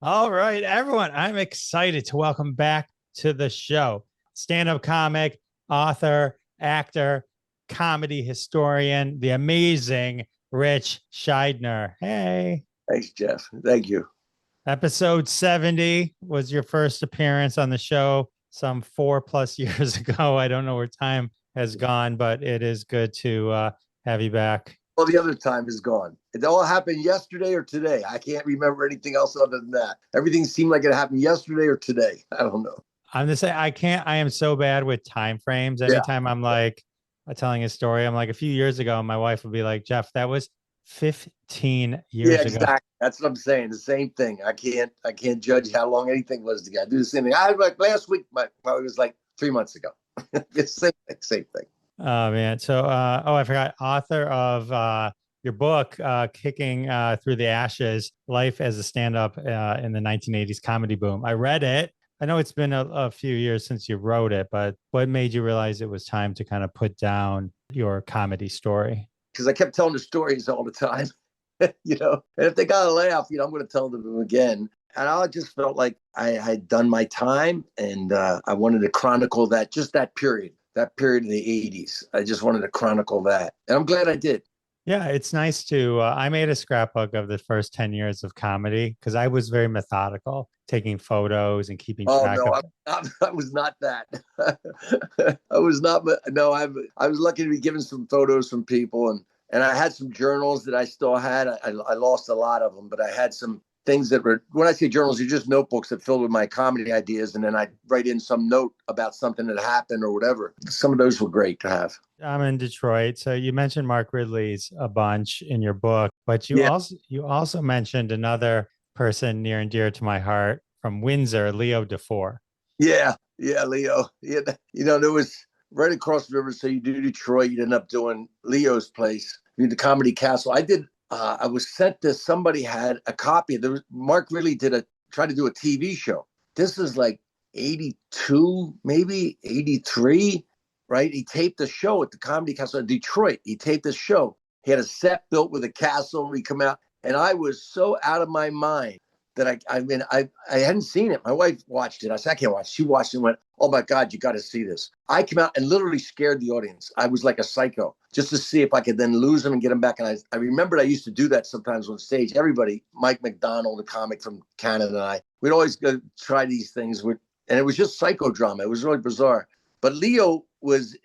All right, everyone. I'm excited to welcome back to the show stand-up comic, author, actor, comedy historian, the amazing Ritch Shydner. Hey. Thanks, Jeff. Thank you. Episode 70 was your first appearance on the show some 4+ years ago. I don't know where time has gone, but it is good to have you back. Well, the other time is gone. It all happened yesterday or today. I can't remember anything else other than that. Everything seemed like it happened yesterday or today. I don't know. I'm just saying I am so bad with time frames. Yeah. Anytime I'm like telling a story, I'm like a few years ago, my wife would be like, Jeff, that was 15 Yeah, years ago. exactly. That's what I'm saying. The same thing. I can't judge how long anything was together. I do the same thing. I like last week, it was like 3 months ago. It's same thing. Oh man. So I forgot, author of your book, Kicking Through the Ashes, Life as a Stand-Up in the 1980s Comedy Boom. I read it. I know it's been a few years since you wrote it, but what made you realize it was time to kind of put down your comedy story? Because I kept telling the stories all the time, and if they got a laugh, I'm going to tell them again. And I just felt like I had done my time, and I wanted to chronicle that period in the 80s. I just wanted to chronicle that. And I'm glad I did. Yeah, it's nice to. I made a scrapbook of the first 10 years of comedy because I was very methodical, taking photos and keeping Oh, track no, of. I was not that. I was not. No, I was lucky to be given some photos from people. And I had some journals that I still had. I lost a lot of them, but I had some things that were, when I say journals, they're just notebooks that filled with my comedy ideas. And then I'd write in some note about something that happened or whatever. Some of those were great to have. I'm in Detroit, so you mentioned Mark Ridley's a bunch in your book, but Yeah. you also mentioned another person near and dear to my heart from Windsor, Leo Dufour. Yeah. Yeah. Leo. Yeah. There was right across the river. So you do Detroit, you'd end up doing Leo's place, the Comedy Castle. I was sent this, somebody had a copy. Mark Ridley tried to do a TV show. This is like 82, maybe 83, right? He taped the show at the Comedy Castle in Detroit. He taped the show. He had a set built with a castle. We come out, and I was so out of my mind that I hadn't seen it. My wife watched it. I said, I can't watch. She watched it and went, oh my God, you got to see this. I came out and literally scared the audience. I was like a psycho just to see if I could then lose them and get them back. And I remembered I used to do that sometimes on stage. Everybody, Mike McDonald, a comic from Canada, and we'd always go try these things. And it was just psychodrama. It was really bizarre. But Leo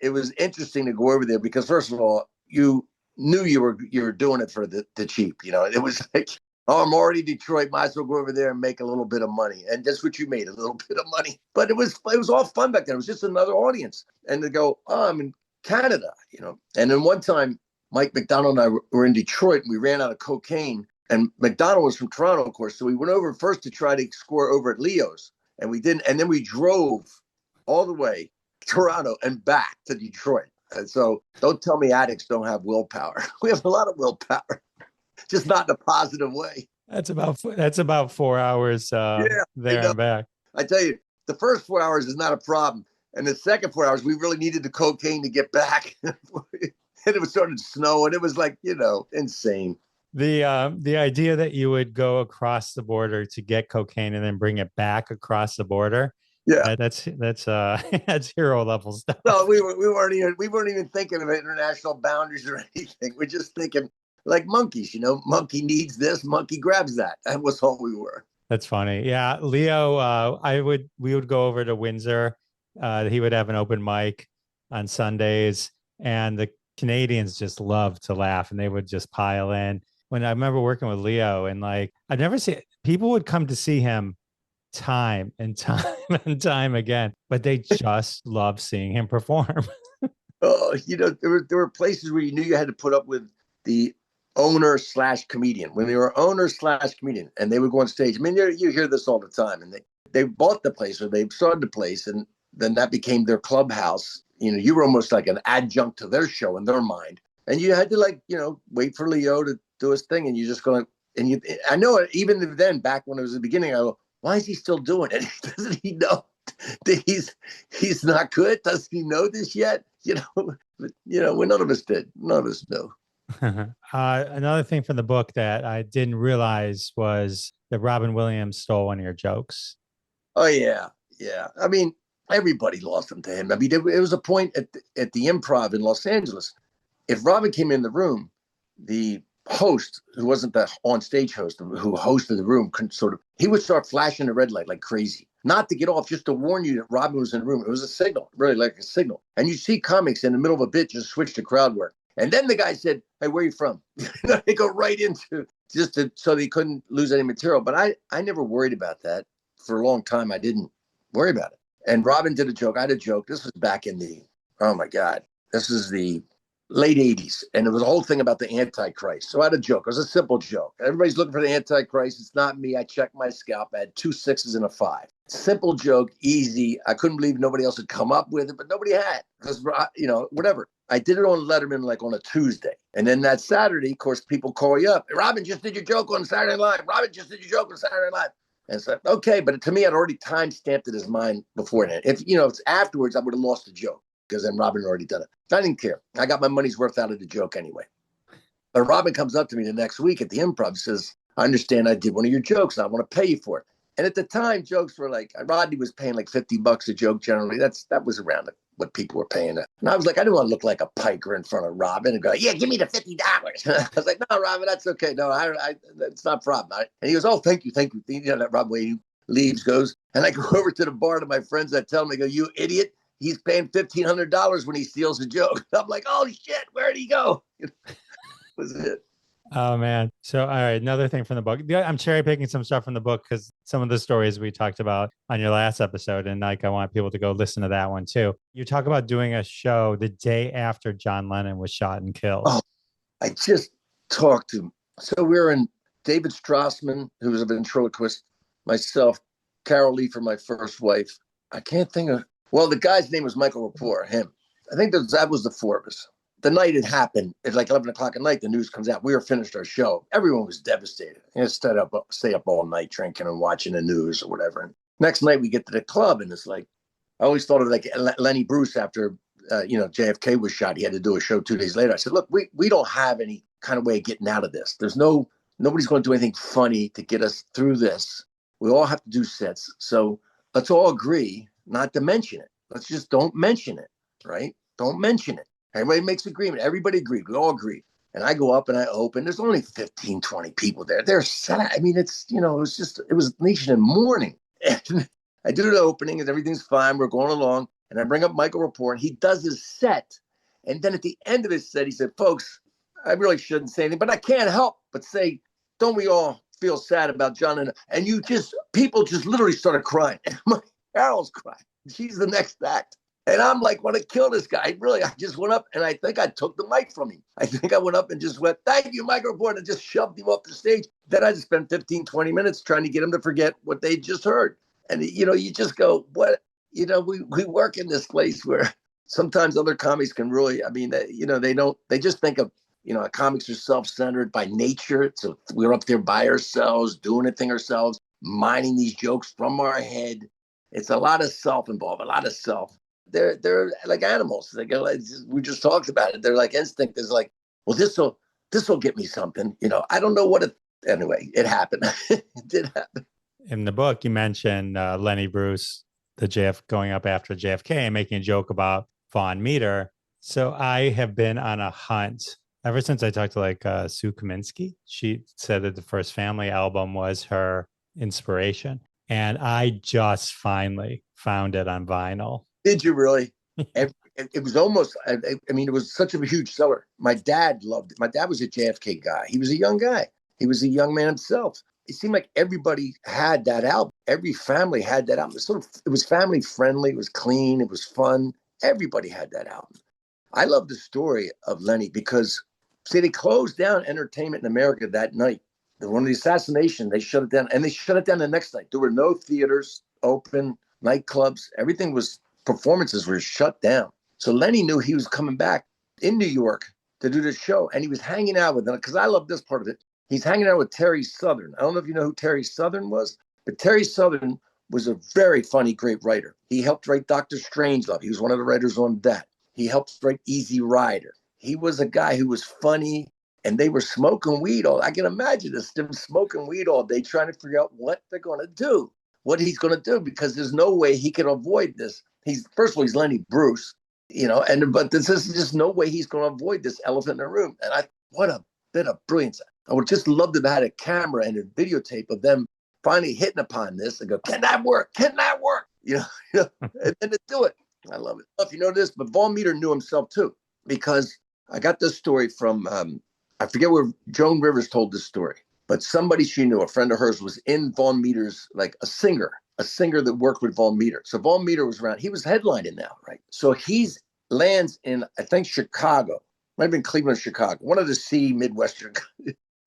it was interesting to go over there because, first of all, you knew you were doing it for the cheap. It was like, oh, I'm already Detroit. Might as well go over there and make a little bit of money. And that's what you made, a little bit of money. But it was all fun back then. It was just another audience. And to go, oh, I'm in Canada, And then one time, Mike McDonald and I were in Detroit, and we ran out of cocaine. And McDonald was from Toronto, of course. So we went over first to try to score over at Leo's. And we didn't. And then we drove all the way to Toronto and back to Detroit. And so don't tell me addicts don't have willpower. We have a lot of willpower. Just not in a positive way. That's about 4 hours there and back. I tell you, the first 4 hours is not a problem. And the second 4 hours, we really needed the cocaine to get back. And it was starting to snow, and it was like, insane. The idea that you would go across the border to get cocaine and then bring it back across the border. Yeah, that's that's hero level stuff. No, we weren't even thinking of international boundaries or anything. We're just thinking like monkeys, monkey needs this, monkey grabs that. That was all we were. That's funny. Yeah. Leo, we would go over to Windsor. He would have an open mic on Sundays, and the Canadians just loved to laugh, and they would just pile in. When I remember working with Leo, and like, I've never seen people would come to see him time and time and time again, but they just love seeing him perform. Oh, there were places where you knew you had to put up with the owner/comedian. When they were owner/comedian and they would go on stage, I mean, you hear this all the time, and they bought the place or they started the place, and then that became their clubhouse. You were almost like an adjunct to their show in their mind, and you had to wait for Leo to do his thing, and you're just going and I know it, even then, back when it was the beginning, I go, why is he still doing it? Doesn't he know that he's not good? Doesn't he know this yet? When none of us did. None of us knew. Another thing from the book that I didn't realize was that Robin Williams stole one of your jokes. Oh yeah, yeah. I mean, everybody lost them to him. I mean, it was a point at the Improv in Los Angeles. If Robin came in the room, the host, who wasn't the on-stage host, who hosted the room, he would start flashing the red light like crazy. Not to get off, just to warn you that Robin was in the room. It was a signal, really like a signal. And you see comics in the middle of a bit just switch to crowd work. And then the guy said, "Hey, where are you from?" They go right into so they couldn't lose any material. But I never worried about that. For a long time, I didn't worry about it. And Robin did a joke. I had a joke. This was back in oh my God, this is the late 80s. And it was a whole thing about the Antichrist. So I had a joke. It was a simple joke. Everybody's looking for the Antichrist. It's not me. I checked my scalp. I had 2 6s and a 5. Simple joke, easy. I couldn't believe nobody else had come up with it, but nobody had. Because, whatever. I did it on Letterman like on a Tuesday. And then that Saturday, of course, people call you up. Robin just did your joke on Saturday Night Live. Robin just did your joke on Saturday Night Live. And it's like, okay. But to me, I'd already time-stamped it as mine beforehand. If it's afterwards, I would have lost the joke because then Robin had already done it. I didn't care. I got my money's worth out of the joke anyway. But Robin comes up to me the next week at the Improv and says, "I understand I did one of your jokes. And I want to pay you for it." And at the time, jokes were like, Rodney was paying like $50 a joke generally. That was around what people were paying. And I was like, I didn't want to look like a piker in front of Robin and go, "Yeah, give me the $50." I was like, "No, Robin, that's okay. No, it's not a problem." And he goes, "Oh, thank you. Thank you." That Robin way he leaves, goes. And I go over to the bar to my friends. I tell them, I go, "You idiot. He's paying $1,500 when he steals a joke." I'm like, "Oh, shit. Where'd he go?" Was it. Oh man. So all right, another thing from the book. Yeah, I'm cherry picking some stuff from the book because some of the stories we talked about on your last episode, and like I want people to go listen to that one too. You talk about doing a show the day after John Lennon was shot and killed. Oh, I just talked to him. So we were in David Strassman, who was a ventriloquist, myself, Carol Lee for my first wife. I can't think of, well, the guy's name was Michael Rapport, him. I think that was the 4 of us. The night it happened, at like 11 o'clock at night, the news comes out. We were finished our show. Everyone was devastated. Stay up all night drinking and watching the news or whatever. And next night we get to the club, and it's like, I always thought of like Lenny Bruce after, JFK was shot. He had to do a show 2 days later. I said, look, we don't have any kind of way of getting out of this. Nobody's going to do anything funny to get us through this. We all have to do sets. So let's all agree not to mention it. Let's just don't mention it, right? Don't mention it. Everybody makes agreement. Everybody agreed. We all agreed. And I go up and I open. There's only 15, 20 people there. They're sad. I mean, it was nation in mourning. And I do the opening and everything's fine. We're going along. And I bring up Michael Rapport and he does his set. And then at the end of his set, he said, "Folks, I really shouldn't say anything, but I can't help but say, don't we all feel sad about John?" And people just literally started crying. My Carol's crying. She's the next act. And I'm like, want to kill this guy. Really, I just went up and I think I took the mic from him. I think I went up and just went, "Thank you, Michael Rapport," and just shoved him off the stage. Then I just spent 15, 20 minutes trying to get him to forget what they just heard. And, you just go, what? We work in this place where sometimes other comics can really, I mean, they just think of, comics are self-centered by nature. So we're up there by ourselves, doing a thing ourselves, mining these jokes from our head. It's a lot of self involved, a lot of self. They're like animals. We just talked about it. They're like instinct is like, well, this will get me something. I don't know what it. Anyway, it happened. It did happen. In the book, you mentioned Lenny Bruce, going up after JFK and making a joke about Von Meter. So I have been on a hunt ever since I talked to Sue Kaminsky. She said that the First Family album was her inspiration. And I just finally found it on vinyl. Did you really? It was almost, I mean, it was such a huge seller. My dad loved it. My dad was a JFK guy. He was a young guy. He was a young man himself. It seemed like everybody had that album. Every family had that album. It was family friendly. It was clean. It was fun. Everybody had that album. I love the story of Lenny because, see, they closed down entertainment in America that night. One of the assassination, they shut it down. And they shut it down the next night. There were no theaters open, nightclubs. Performances were shut down. So Lenny knew he was coming back in New York to do this show. And he was hanging out with them because I love this part of it. He's hanging out with Terry Southern. I don't know if you know who Terry Southern was, but Terry Southern was a very funny, great writer. He helped write Dr. Strangelove. He was one of the writers on that. He helped write Easy Rider. He was a guy who was funny and they were smoking weed all. I can imagine this, them smoking weed all day, trying to figure out what they're going to do, what he's going to do, because there's no way he can avoid this. He's, first of all, he's Lenny Bruce, but this is just no way he's going to avoid this elephant in the room. And what a bit of brilliance. I would just love to have had a camera and a videotape of them finally hitting upon this and go, can that work? Can that work? And then to do it. I love it. If you know this, but Von Meter knew himself too, because I got this story from, I forget where Joan Rivers told this story, but somebody she knew, a friend of hers, was in Von Meter's, like a singer that worked with Von Meter. So Von Meter was around. He was headlining now, right? So he's lands in, I think, Chicago. Might have been Cleveland, Chicago. One of the C Midwestern,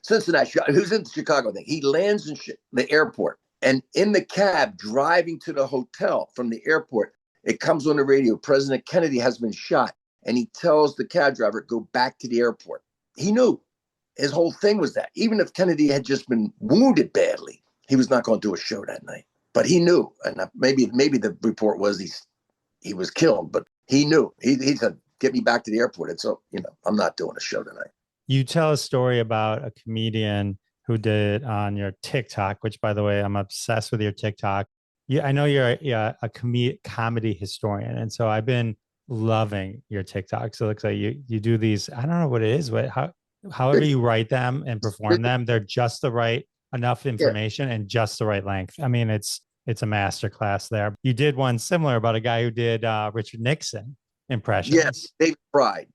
Cincinnati. Who's in the Chicago thing? He lands in the airport. And in the cab driving to the hotel from the airport, it comes on the radio, President Kennedy has been shot. And he tells the cab driver, go back to the airport. He knew his whole thing was that. Even if Kennedy had just been wounded badly, he was not going to do a show that night. But he knew. And maybe the report was he was killed, but he knew. He said, get me back to the airport. And so, I'm not doing a show tonight. You tell a story about a comedian who did on your TikTok, which, by the way, I'm obsessed with your TikTok. I know you're a comedy historian. And so I've been loving your TikTok. So it looks like you do these, I don't know what it is, but however you write them and perform them, they're just the right enough information and just the right length. I mean, it's a masterclass there. You did one similar about a guy who did Richard Nixon impressions. Yes, David Fry.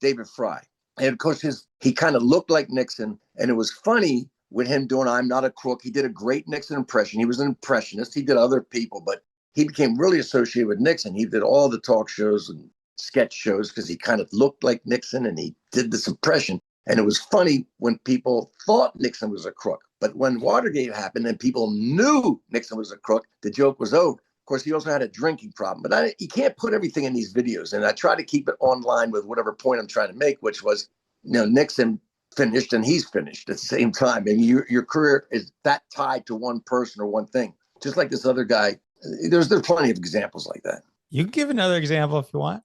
And of course, he kind of looked like Nixon. And it was funny with him doing I'm Not a Crook. He did a great Nixon impression. He was an impressionist. He did other people, but he became really associated with Nixon. He did all the talk shows and sketch shows because he kind of looked like Nixon and he did this impression. And it was funny when people thought Nixon was a crook. But when Watergate happened and people knew Nixon was a crook, the joke was over. Of course, he also had a drinking problem. But you can't put everything in these videos. And I try to keep it online with whatever point I'm trying to make, which was, Nixon finished and he's finished at the same time. And your career is that tied to one person or one thing. Just like this other guy. There's plenty of examples like that. You can give another example if you want.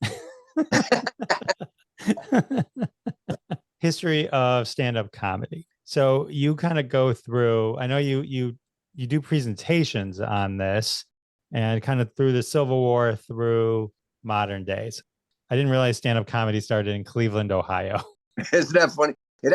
History of stand-up comedy. So you kind of go through, I know you do presentations on this and kind of through the Civil War through modern days. I didn't realize stand-up comedy started in Cleveland, Ohio. Isn't that funny? It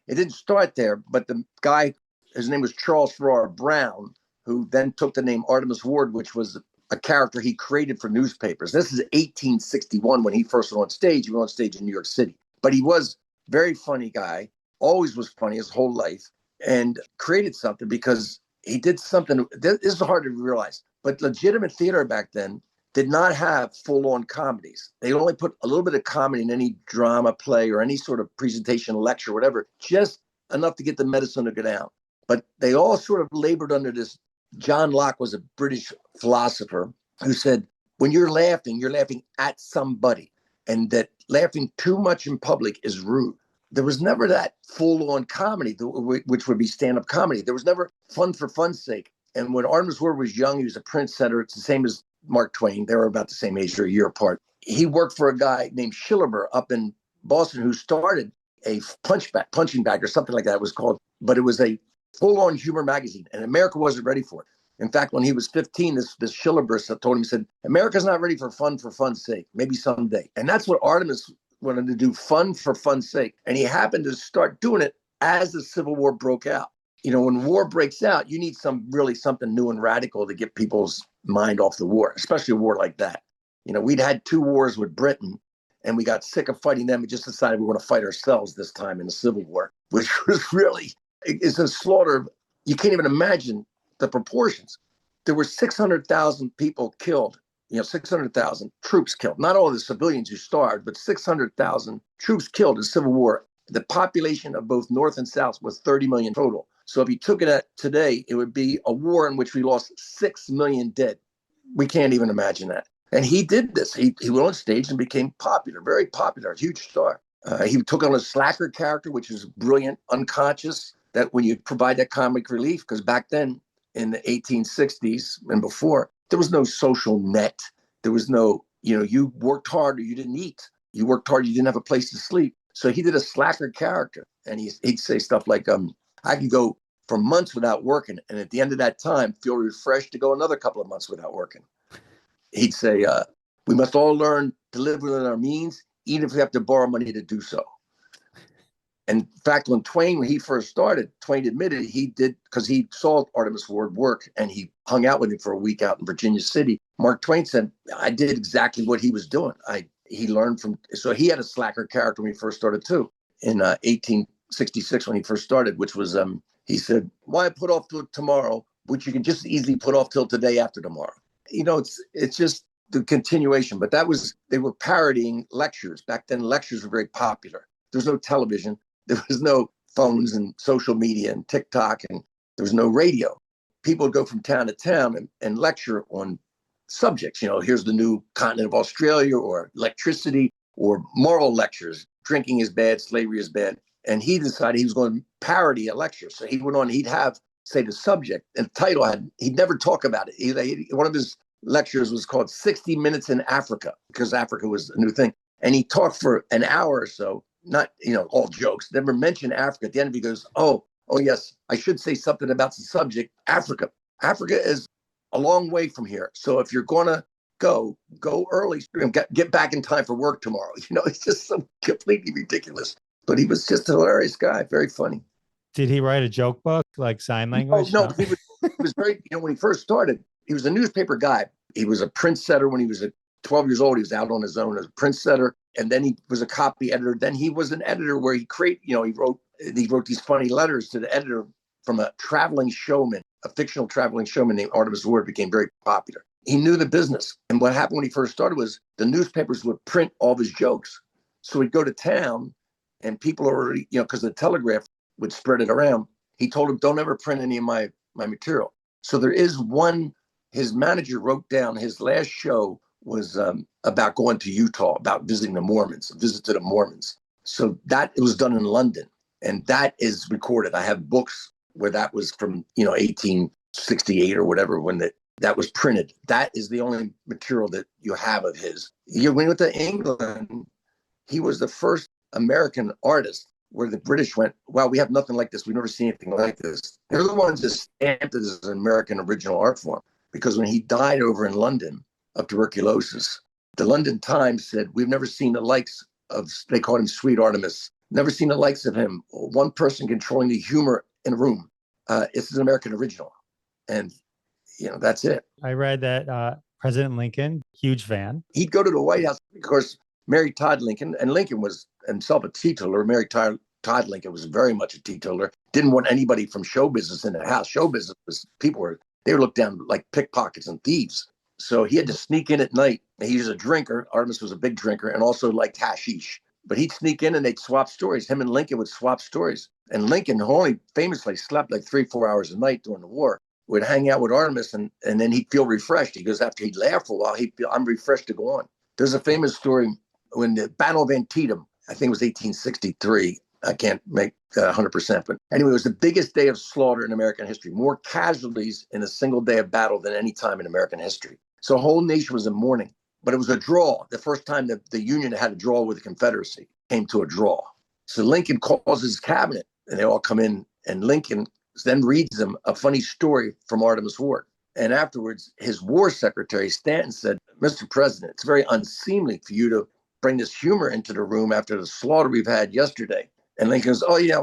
didn't start there, but the guy, his name was Charles Farrar Brown, who then took the name Artemus Ward, which was a character he created for newspapers. This is 1861 when he first went on stage. He went on stage in New York City. But he was a very funny guy, always was funny his whole life, and created something because he did something. This is hard to realize, but legitimate theater back then did not have full-on comedies. They only put a little bit of comedy in any drama, play, or any sort of presentation, lecture, whatever, just enough to get the medicine to go down. But they all sort of labored under this. John Locke was a British philosopher who said, when you're laughing at somebody, and that laughing too much in public is rude. There was never that full-on comedy, which would be stand-up comedy. There was never fun for fun's sake. And when Artemus Ward was young, he was a Prince setter. It's the same as Mark Twain. They were about the same age, or a year apart. He worked for a guy named Schilleber up in Boston who started a punching bag or something like that it was called. But it was a full-on humor magazine, and America wasn't ready for it. In fact, when he was 15, this Schilleber told him, he said, America's not ready for fun's sake, maybe someday. And that's what Artemus wanted to do, fun for fun's sake. And he happened to start doing it as the Civil War broke out. When war breaks out, you need something new and radical to get people's mind off the war, especially a war like that. We'd had 2 wars with Britain, and we got sick of fighting them. We just decided we were going to fight ourselves this time in the Civil War, which was really, it's a slaughter. You can't even imagine the proportions. There were 600,000 people killed, 600,000 troops killed. Not all the civilians who starved, but 600,000 troops killed in the Civil War. The population of both North and South was 30 million total. So if you took it at today, it would be a war in which we lost 6 million dead. We can't even imagine that. And he did this. He went on stage and became popular, very popular, a huge star. He took on a slacker character, which is brilliant, unconscious, that when you provide that comic relief, because back then, in the 1860s and before, there was no social net. There was no, you worked hard or you didn't eat. You worked hard, you didn't have a place to sleep. So he did a slacker character, and he'd say stuff like, I could go for months without working, and at the end of that time, feel refreshed to go another couple of months without working. He'd say, we must all learn to live within our means, even if we have to borrow money to do so. And in fact, when he first started, Twain admitted he did, because he saw Artemus Ward work and he hung out with him for a week out in Virginia City. Mark Twain said, I did exactly what he was doing. He learned from, so he had a slacker character when he first started too, in 1866 when he first started, which was, he said, why put off till tomorrow, which you can just easily put off till today after tomorrow. It's just the continuation, but they were parodying lectures. Back then, lectures were very popular. There was no television. There was no phones and social media and TikTok, and there was no radio. People would go from town to town and lecture on subjects. Here's the new continent of Australia, or electricity, or moral lectures. Drinking is bad, slavery is bad. And he decided he was going to parody a lecture. So he went on, he'd have, say, the subject, and the title he'd never talk about it. One of his lectures was called 60 Minutes in Africa, because Africa was a new thing. And he talked for an hour or so, not, all jokes, never mentioned Africa. At the end of it, he goes, oh, yes, I should say something about the subject, Africa. Africa is a long way from here. So if you're going to go early and get back in time for work tomorrow. It's just so completely ridiculous. But he was just a hilarious guy, very funny. Did he write a joke book, like sign language? No. He was very, when he first started, he was a newspaper guy. He was a print setter when he was 12 years old. He was out on his own as a print setter. And then he was a copy editor. Then he was an editor where he wrote these funny letters to the editor from a traveling showman, a fictional traveling showman named Artemus Ward, became very popular. He knew the business. And what happened when he first started was the newspapers would print all of his jokes. So he'd go to town and people already, because the Telegraph would spread it around. He told him, don't ever print any of my material. So there is one, his manager wrote down his last show was about going to Utah, about visiting the Mormons, a visit to the Mormons. So it was done in London, and that is recorded. I have books where that was from, 1868 or whatever, when that was printed. That is the only material that you have of his. When he went to England, he was the first American artist where the British went, wow, we have nothing like this. We've never seen anything like this. They're the ones that stamped it as an American original art form. Because when he died over in London of tuberculosis, the London Times said, we've never seen the likes of, they called him Sweet Artemus, never seen the likes of him. One person controlling the humor in a room. It's an American original. And, that's it. I read that President Lincoln, huge fan. He'd go to the White House, of course, Mary Todd Lincoln, and Lincoln was himself a teetotaler. Mary Todd Lincoln was very much a teetotaler. Didn't want anybody from show business in the house. Show business was, they were looked down like pickpockets and thieves. So he had to sneak in at night. He was a drinker. Artemus was a big drinker and also liked hashish. But he'd sneak in and they'd swap stories. Him and Lincoln would swap stories. And Lincoln, who only famously slept like 3-4 hours a night during the war, would hang out with Artemus and then he'd feel refreshed. He goes, after he'd laugh for a while, he'd feel, I'm refreshed to go on. There's a famous story when the Battle of Antietam, I think it was 1863. I can't make 100%, but anyway, it was the biggest day of slaughter in American history. More casualties in a single day of battle than any time in American history. So the whole nation was in mourning, but it was a draw. The first time that the Union had a draw with the Confederacy came to a draw. So Lincoln calls his cabinet and they all come in, and Lincoln then reads them a funny story from Artemus Ward. And afterwards, his war secretary, Stanton, said, Mr. President, it's very unseemly for you to bring this humor into the room after the slaughter we've had yesterday. And Lincoln goes, oh, yeah,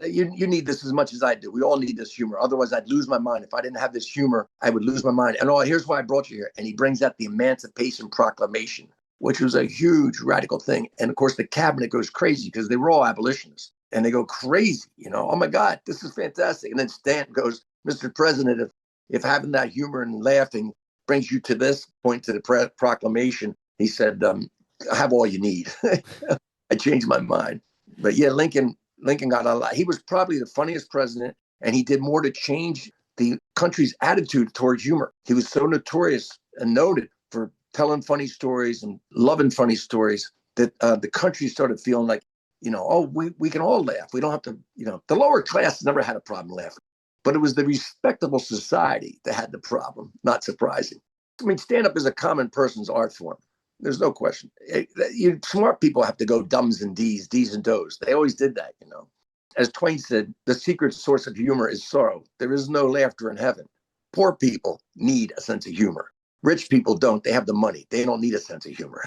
you need this as much as I do. We all need this humor. Otherwise, I'd lose my mind. If I didn't have this humor, I would lose my mind. And here's why I brought you here. And he brings out the Emancipation Proclamation, which was a huge radical thing. And of course, the cabinet goes crazy because they were all abolitionists. And they go crazy, oh, my God, this is fantastic. And then Stanton goes, Mr. President, if having that humor and laughing brings you to this point, to the proclamation, he said, I have all you need. I changed my mind. But yeah, Lincoln got a lot. He was probably the funniest president, and he did more to change the country's attitude towards humor. He was so notorious and noted for telling funny stories and loving funny stories that the country started feeling like, we can all laugh. We don't have to, the lower class never had a problem laughing. But it was the respectable society that had the problem, not surprising. I mean, stand-up is a common person's art form. There's no question. Smart people have to go dumbs and D's and does. They always did that, you know. As Twain said, the secret source of humor is sorrow. There is no laughter in heaven. Poor people need a sense of humor. Rich people don't. They have the money. They don't need a sense of humor.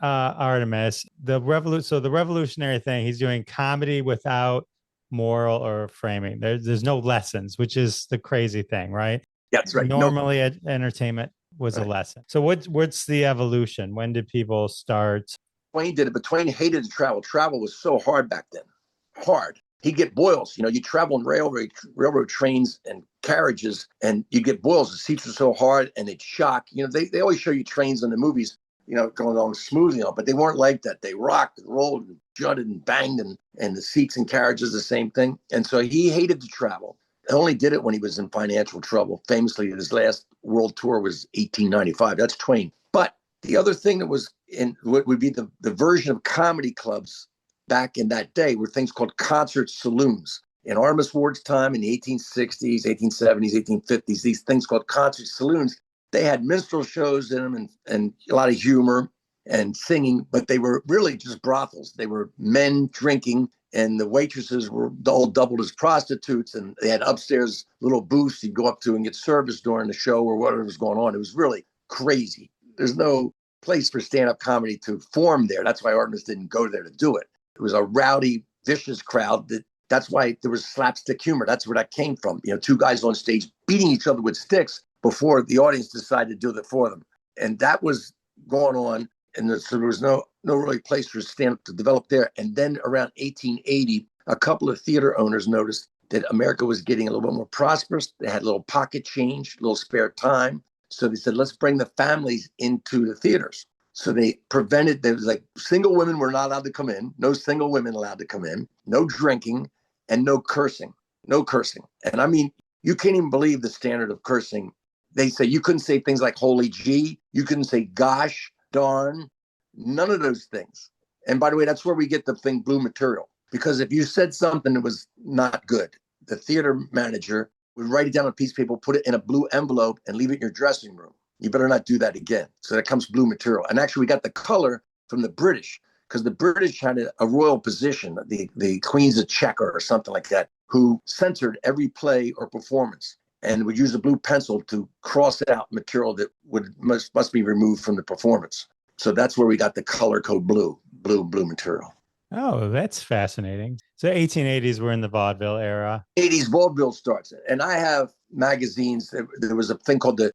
Artemus, the revolutionary thing, he's doing comedy without moral or framing. There's no lessons, which is the crazy thing, right? That's right. Normally, entertainment was a lesson. So what's the evolution? When did people start? Twain did it, but Twain hated to travel. Travel was so hard back then. Hard. He'd get boils. You know, you travel in railroad trains and carriages, and you get boils. The seats were so hard, and they'd shock. You know, they always show you trains in the movies, you know, going along smoothly, but they weren't like that. They rocked and rolled and jutted and banged, and the seats and carriages, the same thing. And so he hated to travel. He only did it when he was in financial trouble. Famously, his last world tour was 1895. That's Twain. But the other thing that was in what would be the version of comedy clubs back in that day were things called concert saloons. In Artemus Ward's time in the 1860s, 1870s, 1850s, these things called concert saloons, they had minstrel shows in them and a lot of humor and singing, but they were really just brothels. They were men drinking, and the waitresses were all doubled as prostitutes, and they had upstairs little booths you'd go up to and get service during the show or whatever was going on. It was really crazy. There's no place for stand-up comedy to form there. That's why Artemus didn't go there to do it. It was a rowdy, vicious crowd. That's why there was slapstick humor. That's where that came from. You know, two guys on stage beating each other with sticks before the audience decided to do it for them. And that was going on. And so there was no really place for stand-up to develop there. And then around 1880, a couple of theater owners noticed that America was getting a little bit more prosperous. They had a little pocket change, a little spare time. So they said, let's bring the families into the theaters. So they prevented, there was like single women were not allowed to come in, no single women allowed to come in, no drinking, and no cursing. And I mean, you can't even believe the standard of cursing. They say you couldn't say things like holy gee, you couldn't say gosh, darn, none of those things. And by the way, that's where we get the thing blue material. Because if you said something that was not good, the theater manager would write it down on a piece of paper, put it in a blue envelope, and leave it in your dressing room. You better not do that again. So that comes blue material. And actually, we got the color from the British, because the British had a royal position, the Queen's Exchequer or something like that, who censored every play or performance and would use a blue pencil to cross out material that must be removed from the performance. So that's where we got the color code blue material. Oh, that's fascinating. So 1880s, we're in the vaudeville era. 80s vaudeville starts. And I have magazines. There was a thing called the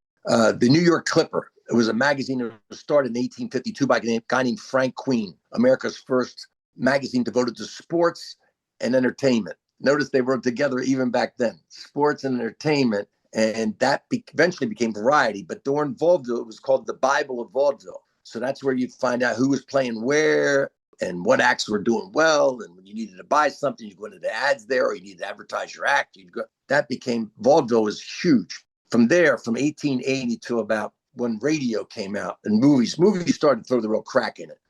New York Clipper. It was a magazine that was started in 1852 by a guy named Frank Queen, America's first magazine devoted to sports and entertainment. Notice they were together even back then, sports and entertainment. And that eventually became variety. But during vaudeville, it was called the Bible of Vaudeville. So that's where you'd find out who was playing where and what acts were doing well. And when you needed to buy something, you go into the ads there, or you needed to advertise your act. That became, vaudeville was huge. From there, from 1880 to about when radio came out and movies started to throw the real crack in it.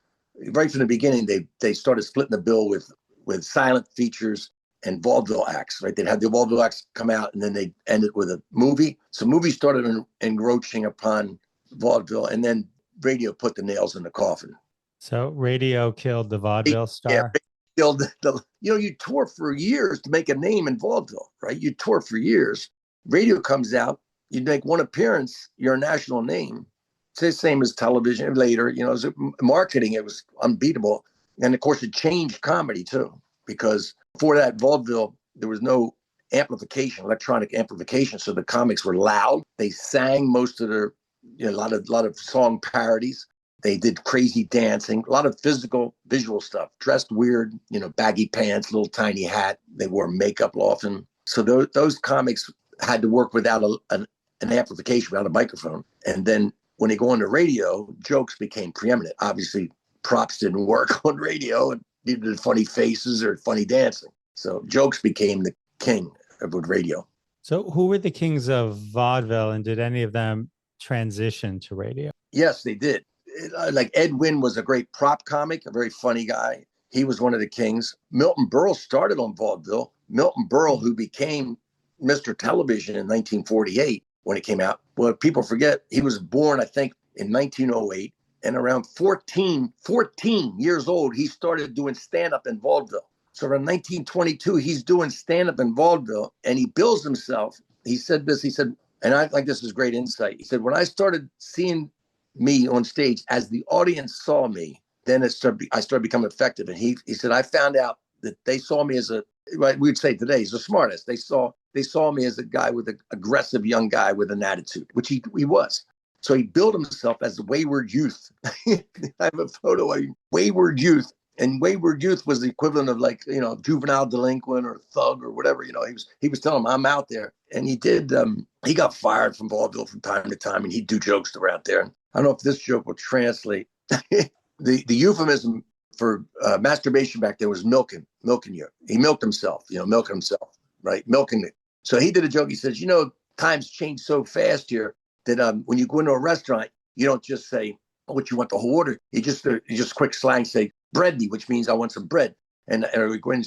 Right from the beginning, they started splitting the bill with silent features and vaudeville acts, right? They'd have the vaudeville acts come out and then they end it with a movie. So movies started encroaching upon vaudeville, and then radio put the nails in the coffin. So radio killed the vaudeville star? Yeah, you tour for years to make a name in vaudeville, right? You tour for years. Radio comes out, you make one appearance, you're a national name. It's the same as television later, marketing, it was unbeatable. And of course, it changed comedy too, because before that, vaudeville, there was no amplification, electronic amplification. So the comics were loud. They sang most of their, a lot of song parodies. They did crazy dancing, a lot of physical, visual stuff, dressed weird, baggy pants, little tiny hat. They wore makeup often. So those comics had to work without an amplification, without a microphone. And then when they go on the radio, jokes became preeminent. Obviously, props didn't work on radio, and neither did funny faces or funny dancing. So jokes became the king of radio. So who were the kings of vaudeville, and did any of them transition to radio? Yes, they did. Like Ed Wynn was a great prop comic, a very funny guy. He was one of the kings. Milton Berle started on vaudeville. Milton Berle, who became Mr. Television in 1948 when it came out. Well, people forget, he was born, I think, in 1908. And around 14 years old, he started doing stand-up in Vaudeville. So around 1922, he's doing stand-up in Vaudeville, and he bills himself. He said this, he said, and I think this is great insight. He said, when I started seeing me on stage as the audience saw me, then I started becoming effective. And he said, I found out that they saw me as right, we'd say today, he's the smartest. They saw me as a guy with an aggressive young guy with an attitude, which he was. So he built himself as a wayward youth. I have a photo of wayward youth. And wayward youth was the equivalent of like, juvenile delinquent or thug or whatever. He was telling him, I'm out there. And he did, he got fired from vaudeville from time to time, and he'd do jokes around there. And I don't know if this joke will translate. The euphemism for masturbation back then was milking you. He milked himself, milking himself, right? Milking it. So he did a joke. He says, times change so fast here that when you go into a restaurant, you don't just say, what you want the whole order. You just quick slang say, bread me, which means I want some bread. And I would go in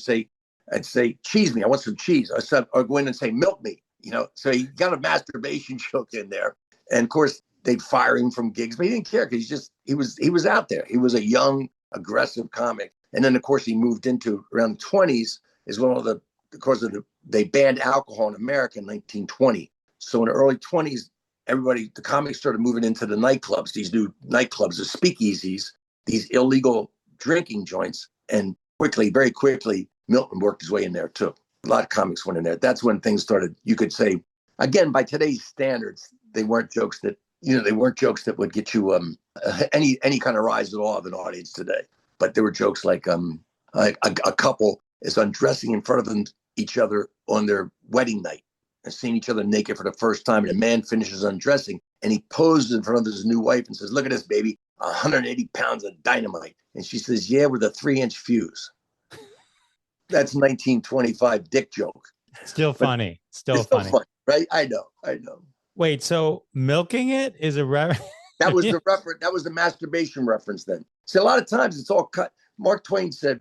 and say, cheese me, I want some cheese. Or go in and say, milk me, So he got a masturbation joke in there. And of course, they'd fire him from gigs, but he didn't care because he was out there. He was a young, aggressive comic. And then, of course, he moved into around the 20s is when they banned alcohol in America in 1920. So in the early 20s, the comics started moving into the nightclubs, these new nightclubs, the speakeasies, these illegal drinking joints. And very quickly, Milton worked his way in there too. A lot of comics went in there. That's when things started, you could say, again, by today's standards, they weren't jokes that would get you any kind of rise at all of an audience today. But there were jokes like a couple is undressing in front of each other on their wedding night and seeing each other naked for the first time. And a man finishes undressing and he poses in front of his new wife and says, look at this, baby, 180 pounds of dynamite. And she says, yeah, with a 3-inch fuse. That's 1925 dick joke. Still funny. Still funny, right? I know. Wait, so milking it is a reference? That was the reference. That was the masturbation reference then. See, a lot of times it's all cut. Mark Twain said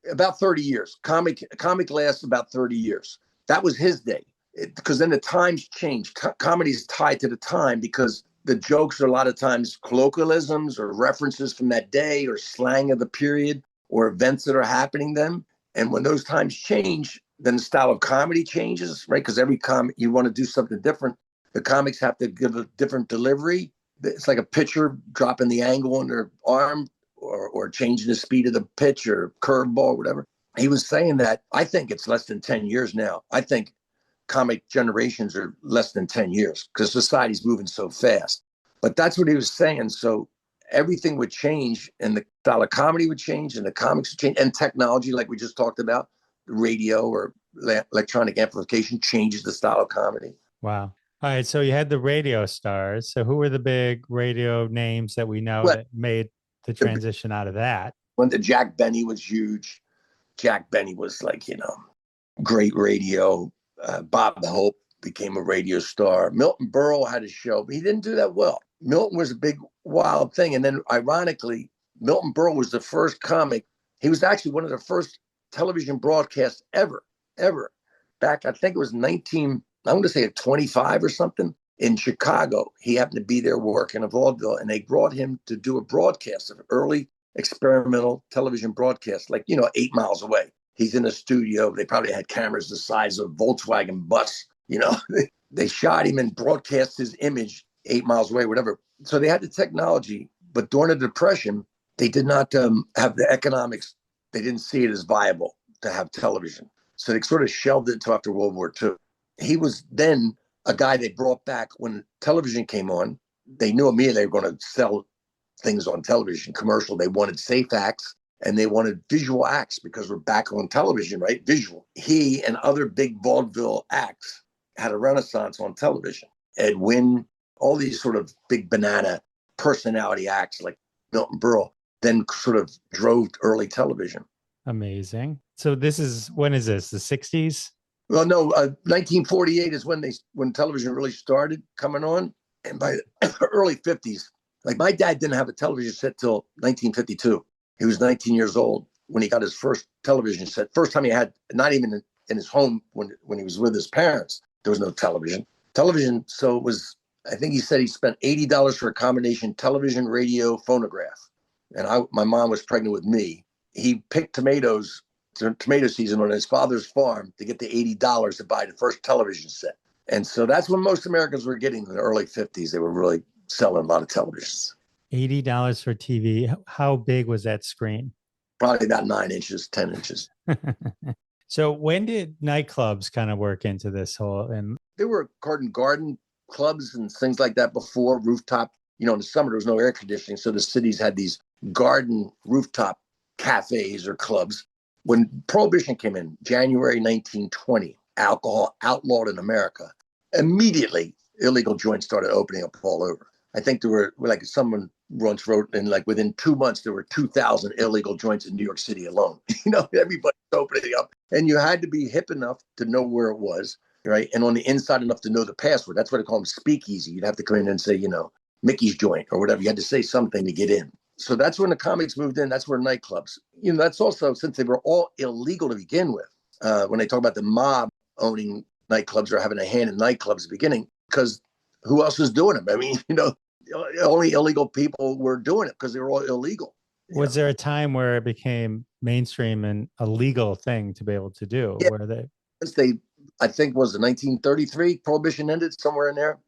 about 30 years. Comic lasts about 30 years. That was his day. Because then the times change. Comedy is tied to the time because the jokes are a lot of times colloquialisms or references from that day or slang of the period or events that are happening then. And when those times change, then the style of comedy changes, right? Because every comic, you want to do something different. The comics have to give a different delivery. It's like a pitcher dropping the angle on their arm or changing the speed of the pitch or curveball or whatever. He was saying that I think it's less than 10 years now. I think comic generations are less than 10 years because society's moving so fast. But that's what he was saying. So everything would change and the style of comedy would change and the comics would change and technology, like we just talked about, radio or electronic amplification changes the style of comedy. Wow. All right. So you had the radio stars. So who were the big radio names that we know that made the transition out of that? When the Jack Benny was huge. Jack Benny was like, great radio. Bob Hope became a radio star. Milton Berle had a show, but he didn't do that well. Milton was a big, wild thing. And then ironically, Milton Berle was the first comic. He was actually one of the first television broadcasts ever. Back, I think it was 25 or something in Chicago. He happened to be there working in vaudeville, and they brought him to do a broadcast of early experimental television broadcast, 8 miles away. He's in a studio. They probably had cameras the size of Volkswagen bus. They shot him and broadcast his image 8 miles away, whatever. So they had the technology, but during the Depression, they did not have the economics. They didn't see it as viable to have television. So they sort of shelved it until after World War II. He was then a guy they brought back when television came on. They knew immediately they were going to sell things on television, commercial. They wanted safe acts and they wanted visual acts because we're back on television, right? Visual. He and other big vaudeville acts had a renaissance on television. Ed Wynn, all these sort of big banana personality acts like Milton Berle then sort of drove early television. Amazing. So when is this? The 60s? Well, no, 1948 is when television really started coming on. And by the early 50s, like my dad didn't have a television set till 1952. He was 19 years old when he got his first television set. First time he had, not even in his home when he was with his parents, there was no television. So it was I think he said he spent $80 for a combination television, radio, phonograph. And my mom was pregnant with me. He picked tomatoes, tomato season on his father's farm to get the $80 to buy the first television set. And so that's when most Americans were getting in the early 50s. They were really selling a lot of televisions. $80 for TV. How big was that screen? Probably about 9 inches, 10 inches. So when did nightclubs kind of work into this whole? And there were garden clubs and things like that before, rooftop. In the summer, there was no air conditioning. So the cities had these garden rooftop cafes or clubs. When Prohibition came in, January 1920, alcohol outlawed in America, immediately illegal joints started opening up all over. I think there were, like someone once wrote, and like within 2 months, there were 2,000 illegal joints in New York City alone. Everybody's opening up. And you had to be hip enough to know where it was, right? And on the inside enough to know the password. That's why they call them speakeasy. You'd have to come in and say, Mickey's joint or whatever. You had to say something to get in. So that's when the comics moved in. That's where nightclubs, that's also, since they were all illegal to begin with, when they talk about the mob owning nightclubs or having a hand in nightclubs at the beginning, because who else was doing them? I mean, only illegal people were doing it because they were all illegal. Was there a time where it became mainstream and a legal thing to be able to do? Yeah. Where I think was it 1933, Prohibition ended somewhere in there.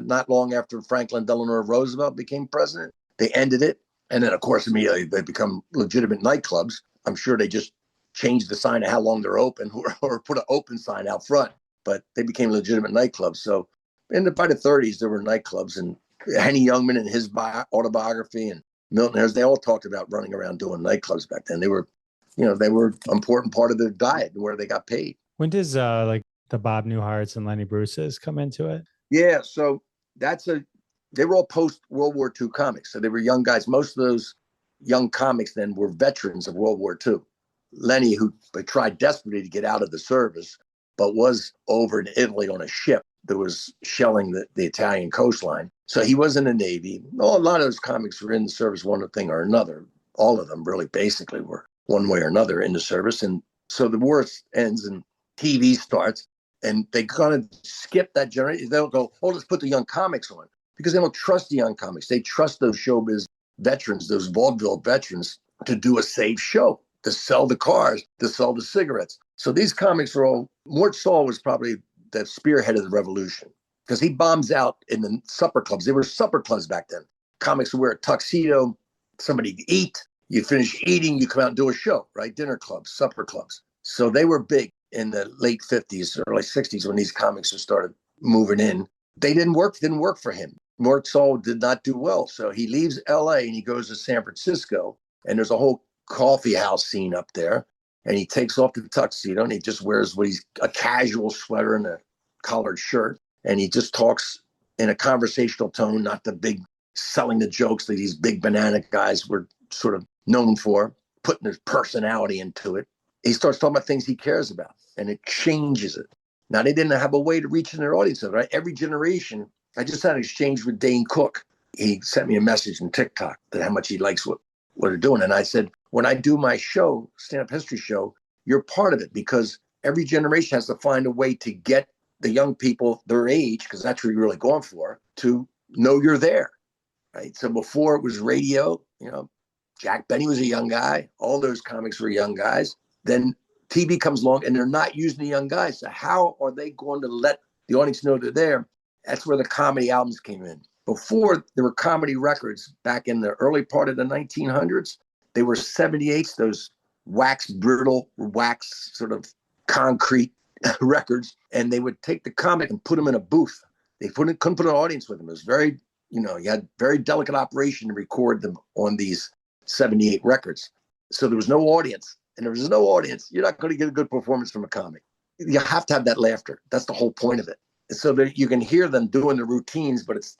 Not long after Franklin Delano Roosevelt became president, they ended it. And then, of course, immediately they become legitimate nightclubs. I'm sure they just changed the sign of how long they're open or put an open sign out front, but they became legitimate nightclubs. So by the 30s, there were nightclubs, and Henny Youngman in his autobiography and Milton Harris, they all talked about running around doing nightclubs back then. They were an important part of their diet and where they got paid. When does like the Bob Newharts and Lenny Bruces come into it? Yeah, so they were all post-World War II comics. So they were young guys. Most of those young comics then were veterans of World War II. Lenny, who tried desperately to get out of the service, but was over in Italy on a ship that was shelling the Italian coastline. So he was in the Navy. A lot of those comics were in the service one thing or another. All of them really basically were one way or another in the service. And so the war ends and TV starts. And they kind of skip that generation. They don't go, let's put the young comics on, because they don't trust the young comics. They trust those showbiz veterans, those vaudeville veterans, to do a safe show, to sell the cars, to sell the cigarettes. So these comics are all, Mort Sahl was probably the spearhead of the revolution, because he bombs out in the supper clubs. There were supper clubs back then. Comics would wear a tuxedo, somebody eat, you finish eating, you come out and do a show, right? Dinner clubs, supper clubs. So they were big in the late 50s, early 60s, when these comics started moving in. They didn't work for him. Mort Sahl did not do well. So he leaves LA and he goes to San Francisco, and there's a whole coffeehouse scene up there. And he takes off the tuxedo and he just wears a casual sweater and a collared shirt. And he just talks in a conversational tone, not the big selling the jokes that these big banana guys were sort of known for, putting his personality into it. He starts talking about things he cares about, and it changes it. Now, they didn't have a way to reach their audience, right? Every generation. I just had an exchange with Dane Cook. He sent me a message on TikTok that how much he likes what they're doing. And I said, when I do my show, stand-up history show, you're part of it, because every generation has to find a way to get the young people their age, because that's what you're really going for, to know you're there, right? So before it was radio, Jack Benny was a young guy. All those comics were young guys. Then TV comes along and they're not using the young guys. So how are they going to let the audience know they're there? That's where the comedy albums came in. Before, there were comedy records back in the early part of the 1900s. They were 78s, those brittle wax sort of concrete records. And they would take the comic and put them in a booth. They couldn't put an audience with them. It was very, you had very delicate operation to record them on these 78 records. So there was no audience. And there was no audience, you're not going to get a good performance from a comic. You have to have that laughter. That's the whole point of it. So that you can hear them doing the routines, but it's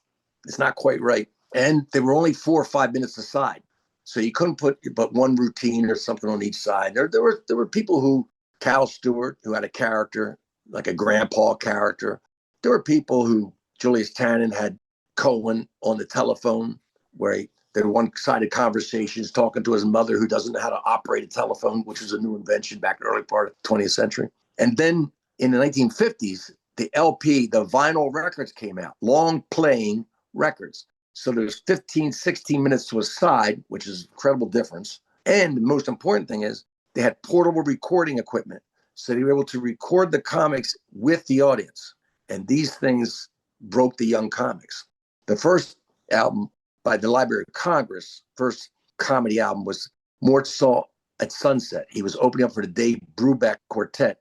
not quite right. And they were only 4 or 5 minutes aside. So you couldn't put but one routine or something on each side. There were people Cal Stewart, who had a character, like a grandpa character. There were people who, Julius Tannen had Cohen on the telephone, where they were one-sided conversations talking to his mother, who doesn't know how to operate a telephone, which was a new invention back in the early part of the 20th century. And then in the 1950s, the LP, the vinyl records came out, long playing records. So there's 15, 16 minutes to a side, which is an incredible difference. And the most important thing is they had portable recording equipment. So they were able to record the comics with the audience. And these things broke the young comics. The first album by the Library of Congress, first comedy album, was Mort Sahl at Sunset. He was opening up for the Dave Brubeck Quartet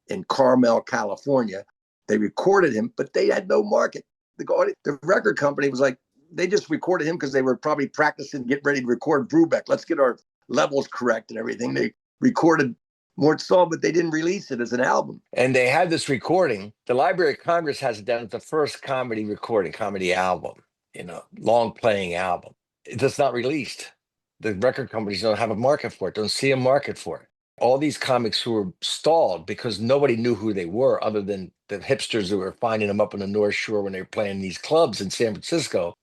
in Carmel, California. They recorded him, but they had no market. The record company was like, they just recorded him because they were probably practicing, getting ready to record Brubeck. Let's get our levels correct and everything. They recorded Mort Sahl, but they didn't release it as an album. And they had this recording. The Library of Congress has it down as the first comedy recording, comedy album, long playing album. It's just not released. The record companies don't have a market for it, don't see a market for it. All these comics who were stalled because nobody knew who they were other than the hipsters who were finding them up on the North Shore when they were playing these clubs in San Francisco.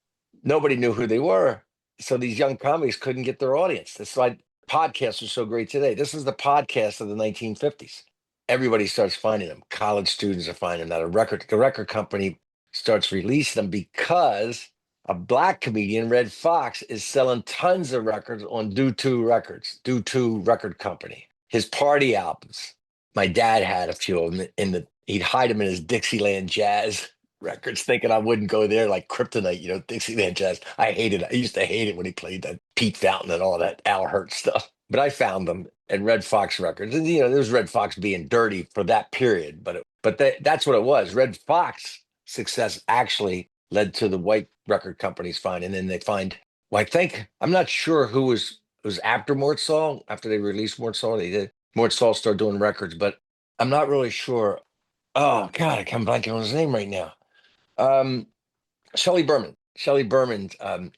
Nobody knew who they were. So these young comics couldn't get their audience. That's why podcasts are so great today. This is the podcast of the 1950s. Everybody starts finding them. College students are finding them. The record company starts releasing them because a black comedian, Red Fox, is selling tons of records on Dufour Records, Dufour Record Company. His party albums. My dad had a few of them he'd hide them in his Dixieland Jazz records, thinking I wouldn't go there, like Kryptonite, Dixieland Jazz. I hated it. I used to hate it when he played that Pete Fountain and all that Al Hurt stuff. But I found them at Red Fox Records. And, there's Red Fox being dirty for that period. But that's what it was. Red Fox success actually led to the white record companies finding. And then they find, I'm not sure who was after Mort Sahl, after they released Mort Sahl. Mort Sahl started doing records, but I'm not really sure. Oh, God, I can't blank on his name right now. Shelley Berman,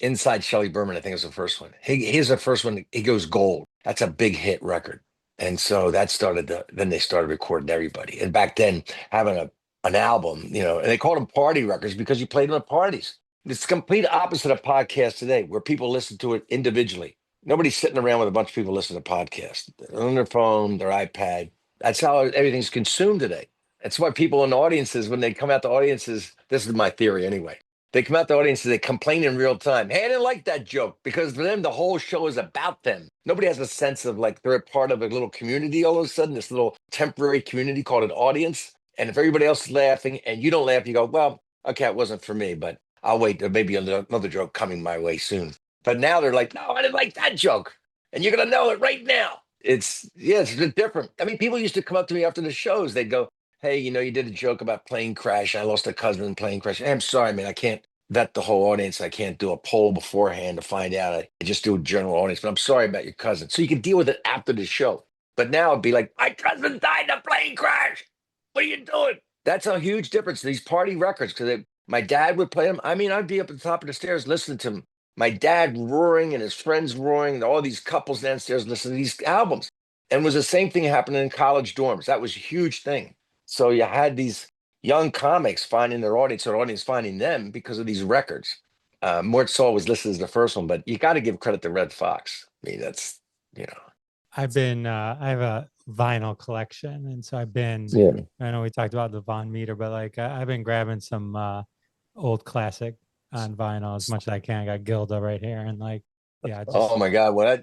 Inside Shelley Berman, I think is the first one. He's the first one. He goes gold. That's a big hit record. And so that then they started recording everybody. And back then, having an album, and they called them party records because you played them at parties. It's the complete opposite of podcasts today, where people listen to it individually. Nobody's sitting around with a bunch of people listening to podcasts. They're on their phone, their iPad. That's how everything's consumed today. That's why people in the audiences, when they come out to audiences, this is my theory anyway. They come out to audiences, they complain in real time. Hey, I didn't like that joke, because for them, the whole show is about them. Nobody has a sense of like they're a part of a little community all of a sudden, this little temporary community called an audience. And if everybody else is laughing and you don't laugh, you go, well, okay, it wasn't for me, but I'll wait. There may be another joke coming my way soon. But now they're like, no, I didn't like that joke. And you're going to know it right now. It's a bit different. I mean, people used to come up to me after the shows. They'd go, hey, you did a joke about plane crash. I lost a cousin in plane crash. Hey, I'm sorry, man. I can't vet the whole audience. I can't do a poll beforehand to find out. I just do a general audience. But I'm sorry about your cousin. So you can deal with it after the show. But now it'd be like, my cousin died in a plane crash. What are you doing? That's a huge difference. These party records, because my dad would play them. I mean, I'd be up at the top of the stairs listening to them. My dad roaring and his friends roaring, and all these couples downstairs listening to these albums. And it was the same thing happening in college dorms. That was a huge thing. So you had these young comics finding their audience, or audience finding them because of these records. Mort Sahl was listed as the first one, but you got to give credit to Red Fox. I mean, that's, I have a vinyl collection. And so I know we talked about the Von Meter, but I've been grabbing some old classic on vinyl as much as I can. I got Gilda right here. And oh my God. Well,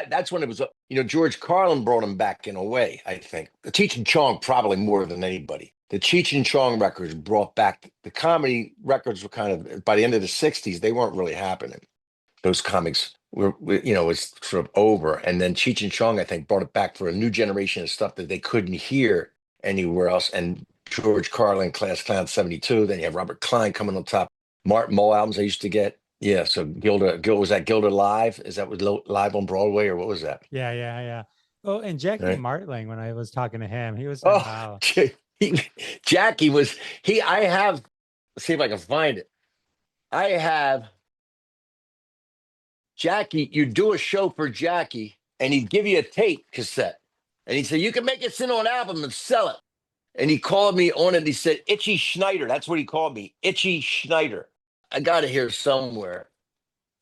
that's when it was, George Carlin brought him back in a way, I think. The Cheech and Chong probably more than anybody. The Cheech and Chong records brought back the comedy records. Were kind of, by the end of the 60s, they weren't really happening. Those comics was sort of over. And then Cheech and Chong, I think, brought it back for a new generation of stuff that they couldn't hear anywhere else. And George Carlin, Class Clown 72. Then you have Robert Klein coming on top. Martin Mull albums I used to get. Yeah, so Gilda, was that Gilda Live? Is that live on Broadway, or what was that? Yeah. Oh, and Jackie Martling, when I was talking to him, he was wow. Jackie was, let's see if I can find it. I have Jackie, you do a show for Jackie, and he'd give you a tape cassette. And he'd say, you can make it into an album and sell it. And he called me on it, and he said, Itchy Schneider. That's what he called me, Itchy Schneider. I got it here somewhere.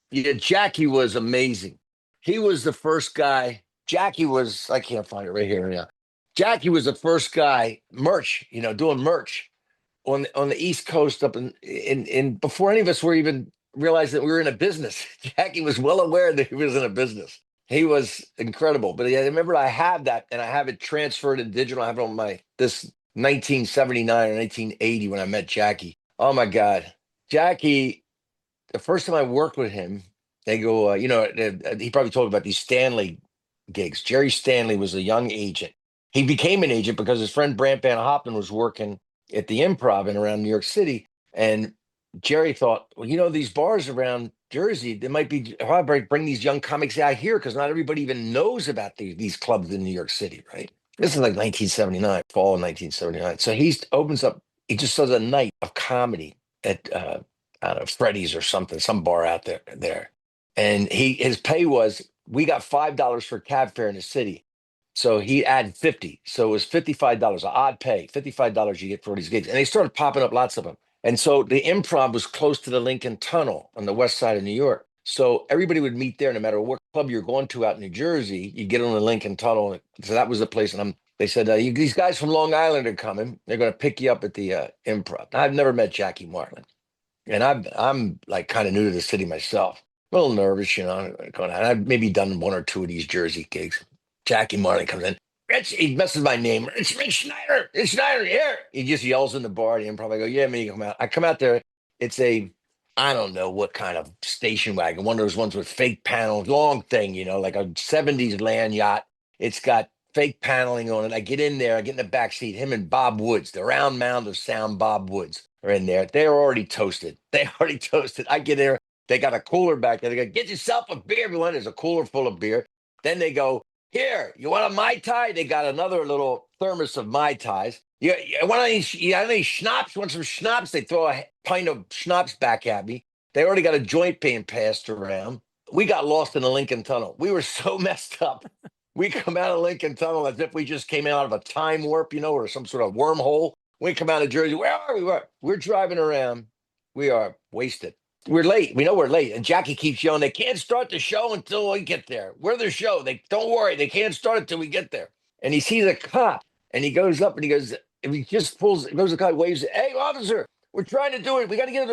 Yeah, Jackie was amazing. He was the first guy. Jackie was, I can't find it right here now. Jackie was the first guy, merch, doing merch. on the East Coast up in before any of us were even realized that we were in a business. Jackie was well aware that he was in a business. He was incredible. But yeah, I remember I have that, and I have it transferred in digital. I have it on this 1979 or 1980 when I met Jackie. Oh my God. Jackie, the first time I worked with him, they go, he probably told about these Stanley gigs. Jerry Stanley was a young agent. He became an agent because his friend Brant Van Hoppen was working at the Improv in around New York City. And Jerry thought, well, these bars around Jersey, they might be, how about I bring these young comics out here? Because not everybody even knows about these clubs in New York City, right? This is like 1979, fall of 1979. So he just does a night of comedy at, I don't know, Freddy's or something, some bar out there. And his pay was, we got $5 for cab fare in the city. So he added 50. So it was $55, an odd pay, $55 you get for these gigs. And they started popping up, lots of them. And so the Improv was close to the Lincoln Tunnel on the west side of New York. So everybody would meet there no matter what club you're going to out in New Jersey, you get on the Lincoln Tunnel. So that was the place. And they said, these guys from Long Island are coming. They're going to pick you up at the Improv. I've never met Jackie Martling. And I'm like kind of new to the city myself. A little nervous, going out. I've maybe done one or two of these Jersey gigs. Jackie Martling comes in. Ritch, he messes my name. It's Ritch Shydner. Ritch Shydner here. He just yells in the bar. And probably go, yeah, man, you come out. I come out there. It's I don't know what kind of station wagon. One of those ones with fake panels, long thing, like a 70s land yacht. It's got fake paneling on it. I get in there. I get in the back seat. Him and Bob Woods, the round mound of sound Bob Woods are in there. They're already toasted. I get there. They got a cooler back there. They go, get yourself a beer, everyone. There's a cooler full of beer. Then they go, here, you want a Mai Tai? They got another little thermos of Mai Tais. You want any schnapps? Want some schnapps? They throw a pint of schnapps back at me. They already got a joint being passed around. We got lost in the Lincoln Tunnel. We were so messed up. We come out of Lincoln Tunnel as if we just came out of a time warp, or some sort of wormhole. We come out of Jersey. Where are we? We're driving around. We are wasted. We're late. We know we're late. And Jackie keeps yelling, they can't start the show until we get there. We're the show. Don't worry. They can't start it till we get there. And he sees a cop and he goes up and he goes, and he just goes to the cop, waves, hey, officer, we're trying to do it. We got to get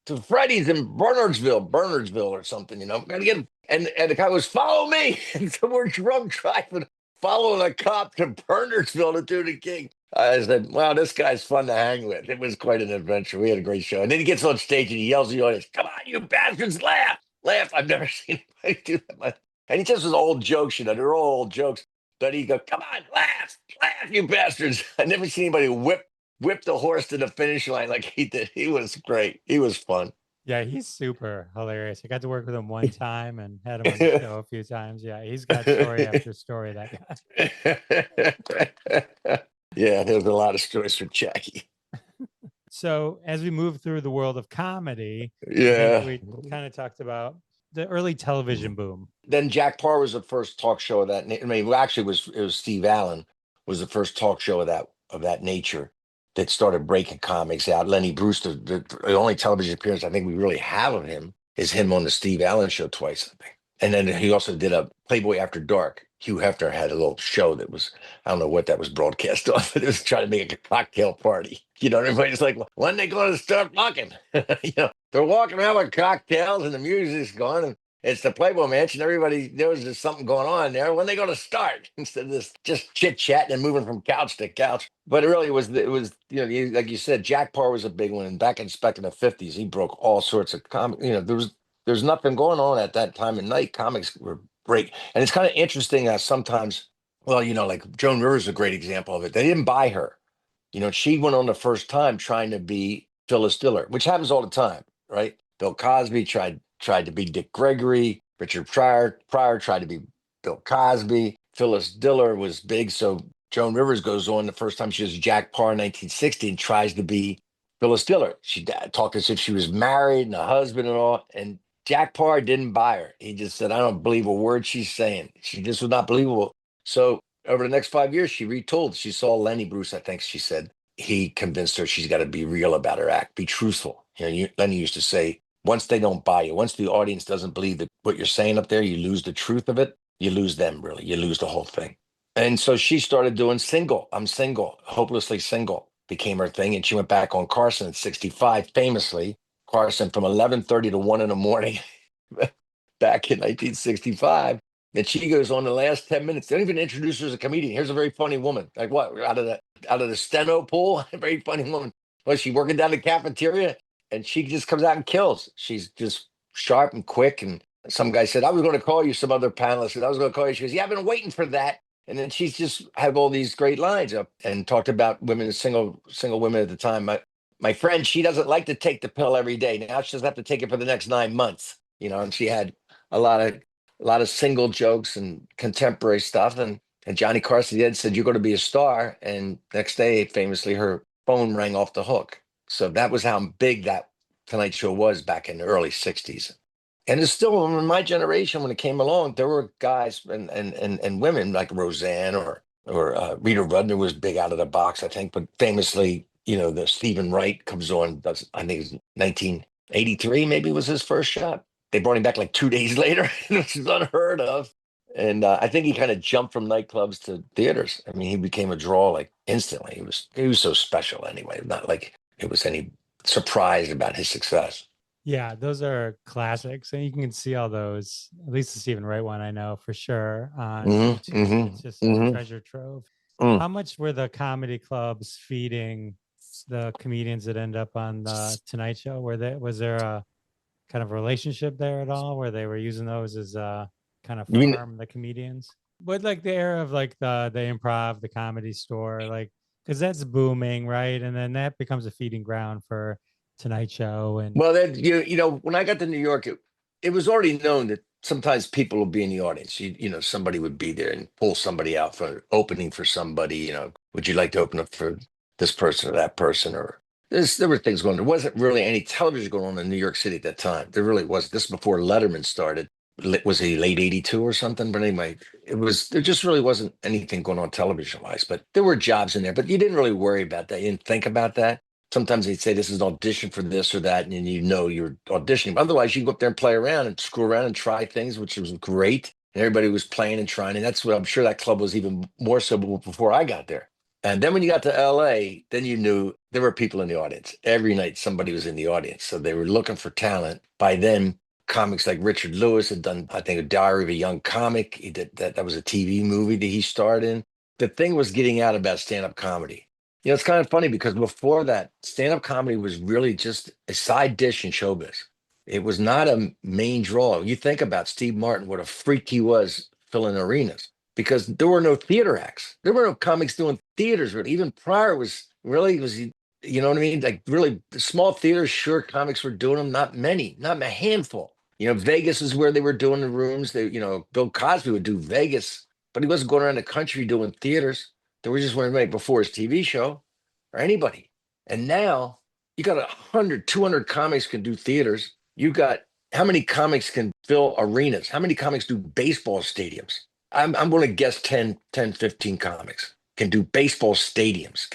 to Freddy's in Bernardsville or something, We got to get, and the guy goes, follow me. And so we're drunk driving, following a cop to Bernardsville to do the gig. I said, wow, this guy's fun to hang with. It was quite an adventure. We had a great show. And then he gets on stage and he yells at the audience, come on, you bastards, laugh. Laugh. I've never seen anybody do that. And he just was old jokes, they're all old jokes. But he goes, come on, laugh, you bastards. I've never seen anybody whip the horse to the finish line like he did. He was great. He was fun. Yeah, he's super hilarious. I got to work with him one time and had him on the show a few times. Yeah, he's got story after story, that guy. Yeah, there's a lot of stories from Jackie. So as we move through the world of comedy, we kind of talked about the early television boom. Then Jack Parr was the first talk show of that. I mean, actually, it was Steve Allen was the first talk show of that nature that started breaking comics out. Lenny Bruce, the only television appearance I think we really have of him is him on the Steve Allen show twice, I think. And then he also did a Playboy After Dark. Hugh Hefner had a little show that was, I don't know what that was broadcast on, but it was trying to make a cocktail party. Everybody's like, when they going to start walking? They're walking around with cocktails and the music's going and it's the Playboy Mansion. Everybody knows there's something going on there. When they going to start? Instead of this just chit-chatting and moving from couch to couch. But it really was like you said, Jack Parr was a big one. And back in the 50s, he broke all sorts of comics. There's nothing going on at that time of night. Comics were break. And it's kind of interesting that sometimes, like Joan Rivers is a great example of it. They didn't buy her. She went on the first time trying to be Phyllis Diller, which happens all the time, right? Bill Cosby tried to be Dick Gregory. Richard Pryor tried to be Bill Cosby. Phyllis Diller was big. So Joan Rivers goes on the first time she was Jack Parr in 1960 and tries to be Phyllis Diller. She talked as if she was married and a husband and all. And Jack Parr didn't buy her. He just said, I don't believe a word she's saying. She just was not believable. So over the next 5 years, she retold. She saw Lenny Bruce, I think she said. He convinced her she's got to be real about her act, be truthful. Lenny used to say, once they don't buy you, once the audience doesn't believe that what you're saying up there, you lose the truth of it. You lose them, really. You lose the whole thing. And so she started doing single. I'm single, hopelessly single. became her thing, and she went back on Carson at 65, famously. Carson from 11:30 to 1 in the morning back in 1965. And she goes on the last 10 minutes. They don't even introduce her as a comedian. Here's a very funny woman. Like what? Out of the steno pool? A very funny woman. Was she working down the cafeteria? And she just comes out and kills. She's just sharp and quick. And some guy said, I was going to call you, some other panelist said, I was going to call you. She goes, yeah, I've been waiting for that. And then she's just had all these great lines up and talked about women, single women at the time. My friend, she doesn't like to take the pill every day. Now she doesn't have to take it for the next 9 months, and she had a lot of single jokes and contemporary stuff. And Johnny Carson did said, you're going to be a star. And next day, famously, her phone rang off the hook. So that was how big that Tonight Show was back in the early 60s. And it's still in my generation when it came along, there were guys and women like Roseanne or Rita Rudner was big out of the box, I think. But famously, the Stephen Wright comes on, I think it was 1983, maybe was his first shot. They brought him back like 2 days later, which is unheard of. And I think he kind of jumped from nightclubs to theaters. I mean, he became a draw like instantly. He was so special anyway. Not like it was any surprise about his success. Yeah, those are classics, and you can see all those. At least the Stephen Wright one, I know for sure on YouTube. It's just a treasure trove. How much were the comedy clubs feeding the comedians that end up on the Tonight Show? Was there a kind of relationship there at all, where they were using those as kind of farm the comedians? But like the era of like the improv, the Comedy Store, like because that's booming, right? And then that becomes a feeding ground for Tonight Show. And well, then when I got to New York, it was already known that sometimes people will be in the audience. Somebody would be there and pull somebody out for opening for somebody. Would you like to open up for this person or that person? Or there were things going on. There wasn't really any television going on in New York City at that time. There really was. This before Letterman started. Was he late 82 or something? But anyway, there just really wasn't anything going on television wise, but there were jobs in there, but you didn't really worry about that. You didn't think about that. Sometimes they'd say this is an audition for this or that, and you're auditioning. But otherwise, you go up there and play around and screw around and try things, which was great. And everybody was playing and trying. And that's what I'm sure that club was even more so before I got there. And then when you got to LA, then you knew there were people in the audience. Every night somebody was in the audience. So they were looking for talent. By then, comics like Richard Lewis had done, I think, A Diary of a Young Comic. He did that was a TV movie that he starred in. The thing was getting out about stand-up comedy. It's kind of funny because before that, stand-up comedy was really just a side dish in showbiz. It was not a main draw. You think about Steve Martin, what a freak he was filling arenas, because there were no theater acts. There were no comics doing theaters. But even prior was you know what I mean? Like really the small theaters, sure, comics were doing them, not many, not a handful. Vegas is where they were doing the rooms. Bill Cosby would do Vegas, but he wasn't going around the country doing theaters. They were just weren't right before his TV show or anybody. And now you got 100, 200 comics can do theaters. You got how many comics can fill arenas? How many comics do baseball stadiums? I'm going to guess 10, 15 comics can do baseball stadiums.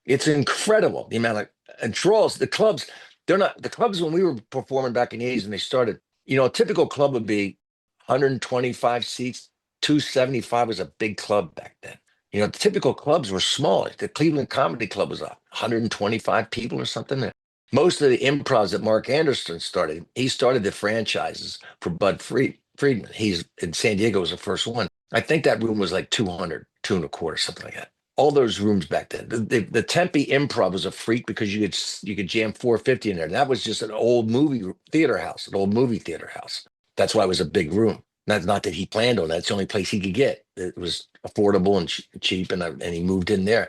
It's incredible the amount of draws. The clubs, the clubs when we were performing back in the 80s and they started, a typical club would be 125 seats. 275 was a big club back then. The typical clubs were smaller. The Cleveland Comedy Club was 125 people or something. Most of the improvs that Mark Anderson started, he started the franchises for Bud Friedman. He's in San Diego was the first one. I think that room was like 200, 225, something like that. All those rooms back then. The Tempe Improv was a freak because you could jam 450 in there. And that was just an old movie theater house. That's why it was a big room. Not that he planned on that. It's the only place he could get. It was affordable and cheap, and he moved in there.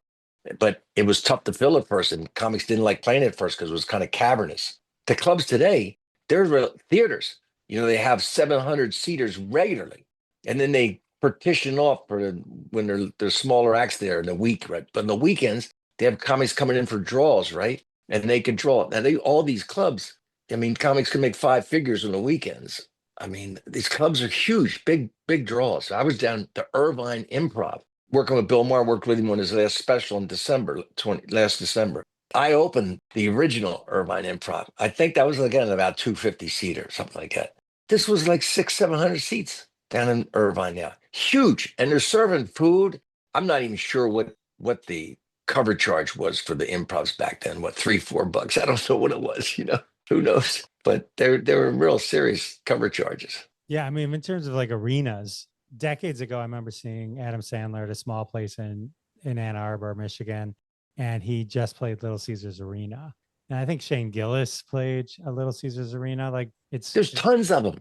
But it was tough to fill at first, and comics didn't like playing it at first because it was kind of cavernous. The clubs today, they're theaters. They have 700 seaters regularly, and then they partition off for when they're smaller acts there in the week, right? But on the weekends, they have comics coming in for draws, right? And they can draw. Now, all these clubs, comics can make 5 figures on the weekends. These clubs are huge, big draws. I was down to Irvine Improv, working with Bill Maher, worked with him on his last special in last December. I opened the original Irvine Improv. I think that was, again, about 250 seater, something like that. This was like 600-700 seats down in Irvine now. Huge. And they're serving food. I'm not even sure what the cover charge was for the improvs back then. What, $3-4? I don't know what it was, who knows? But there were real serious cover charges. Yeah, I mean, in terms of like arenas, decades ago, I remember seeing Adam Sandler at a small place in Ann Arbor, Michigan, and he just played Little Caesars Arena. And I think Shane Gillis played a Little Caesars Arena. Like There's tons of them,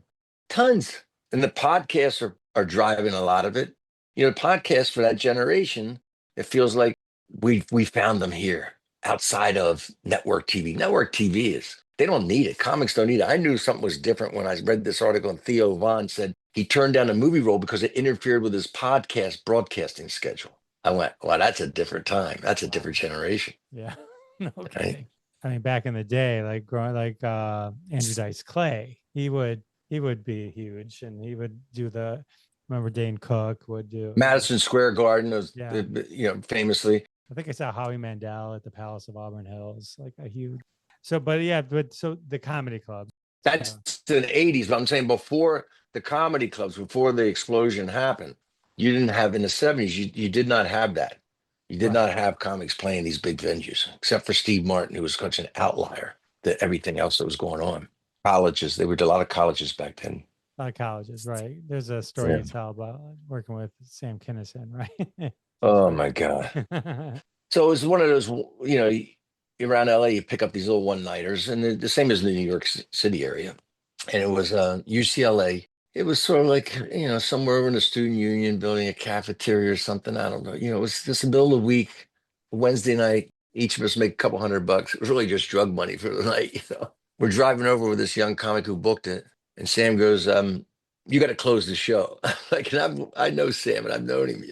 tons. And the podcasts are driving a lot of it. Podcasts for that generation, it feels like we found them here outside of network TV. Network TV they don't need it. Comics don't need it. I knew something was different when I read this article, and Theo Von said he turned down a movie role because it interfered with his podcast broadcasting schedule. I went, well, that's a different time. That's a different generation. Yeah. No kidding. Right? I mean, back in the day, like growing, like Andrew Dice Clay, he would be huge, and he would do remember Dane Cook would do Madison Square Garden was, Yeah. Famously. I think I saw Howie Mandel at the Palace of Auburn Hills, like a huge. So the comedy clubs. That's the 80s, but I'm saying before the comedy clubs, before the explosion happened, you didn't have in the 70s, you did not have that. You did not have comics playing these big venues, except for Steve Martin, who was such an outlier to everything else that was going on. Colleges, there were a lot of colleges back then. A lot of colleges, right? There's a story to tell about working with Sam Kinison, right? Oh my God. So it was one of those, around LA, you pick up these little one-nighters, and the same as the New York City area. And it was UCLA. It was sort of like, somewhere in the student union building, a cafeteria or something. I don't know. It was just the middle of the week, Wednesday night. Each of us make a couple $100. It was really just drug money for the night. We're driving over with this young comic who booked it. And Sam goes, you got to close the show. And I know Sam, and I've known him,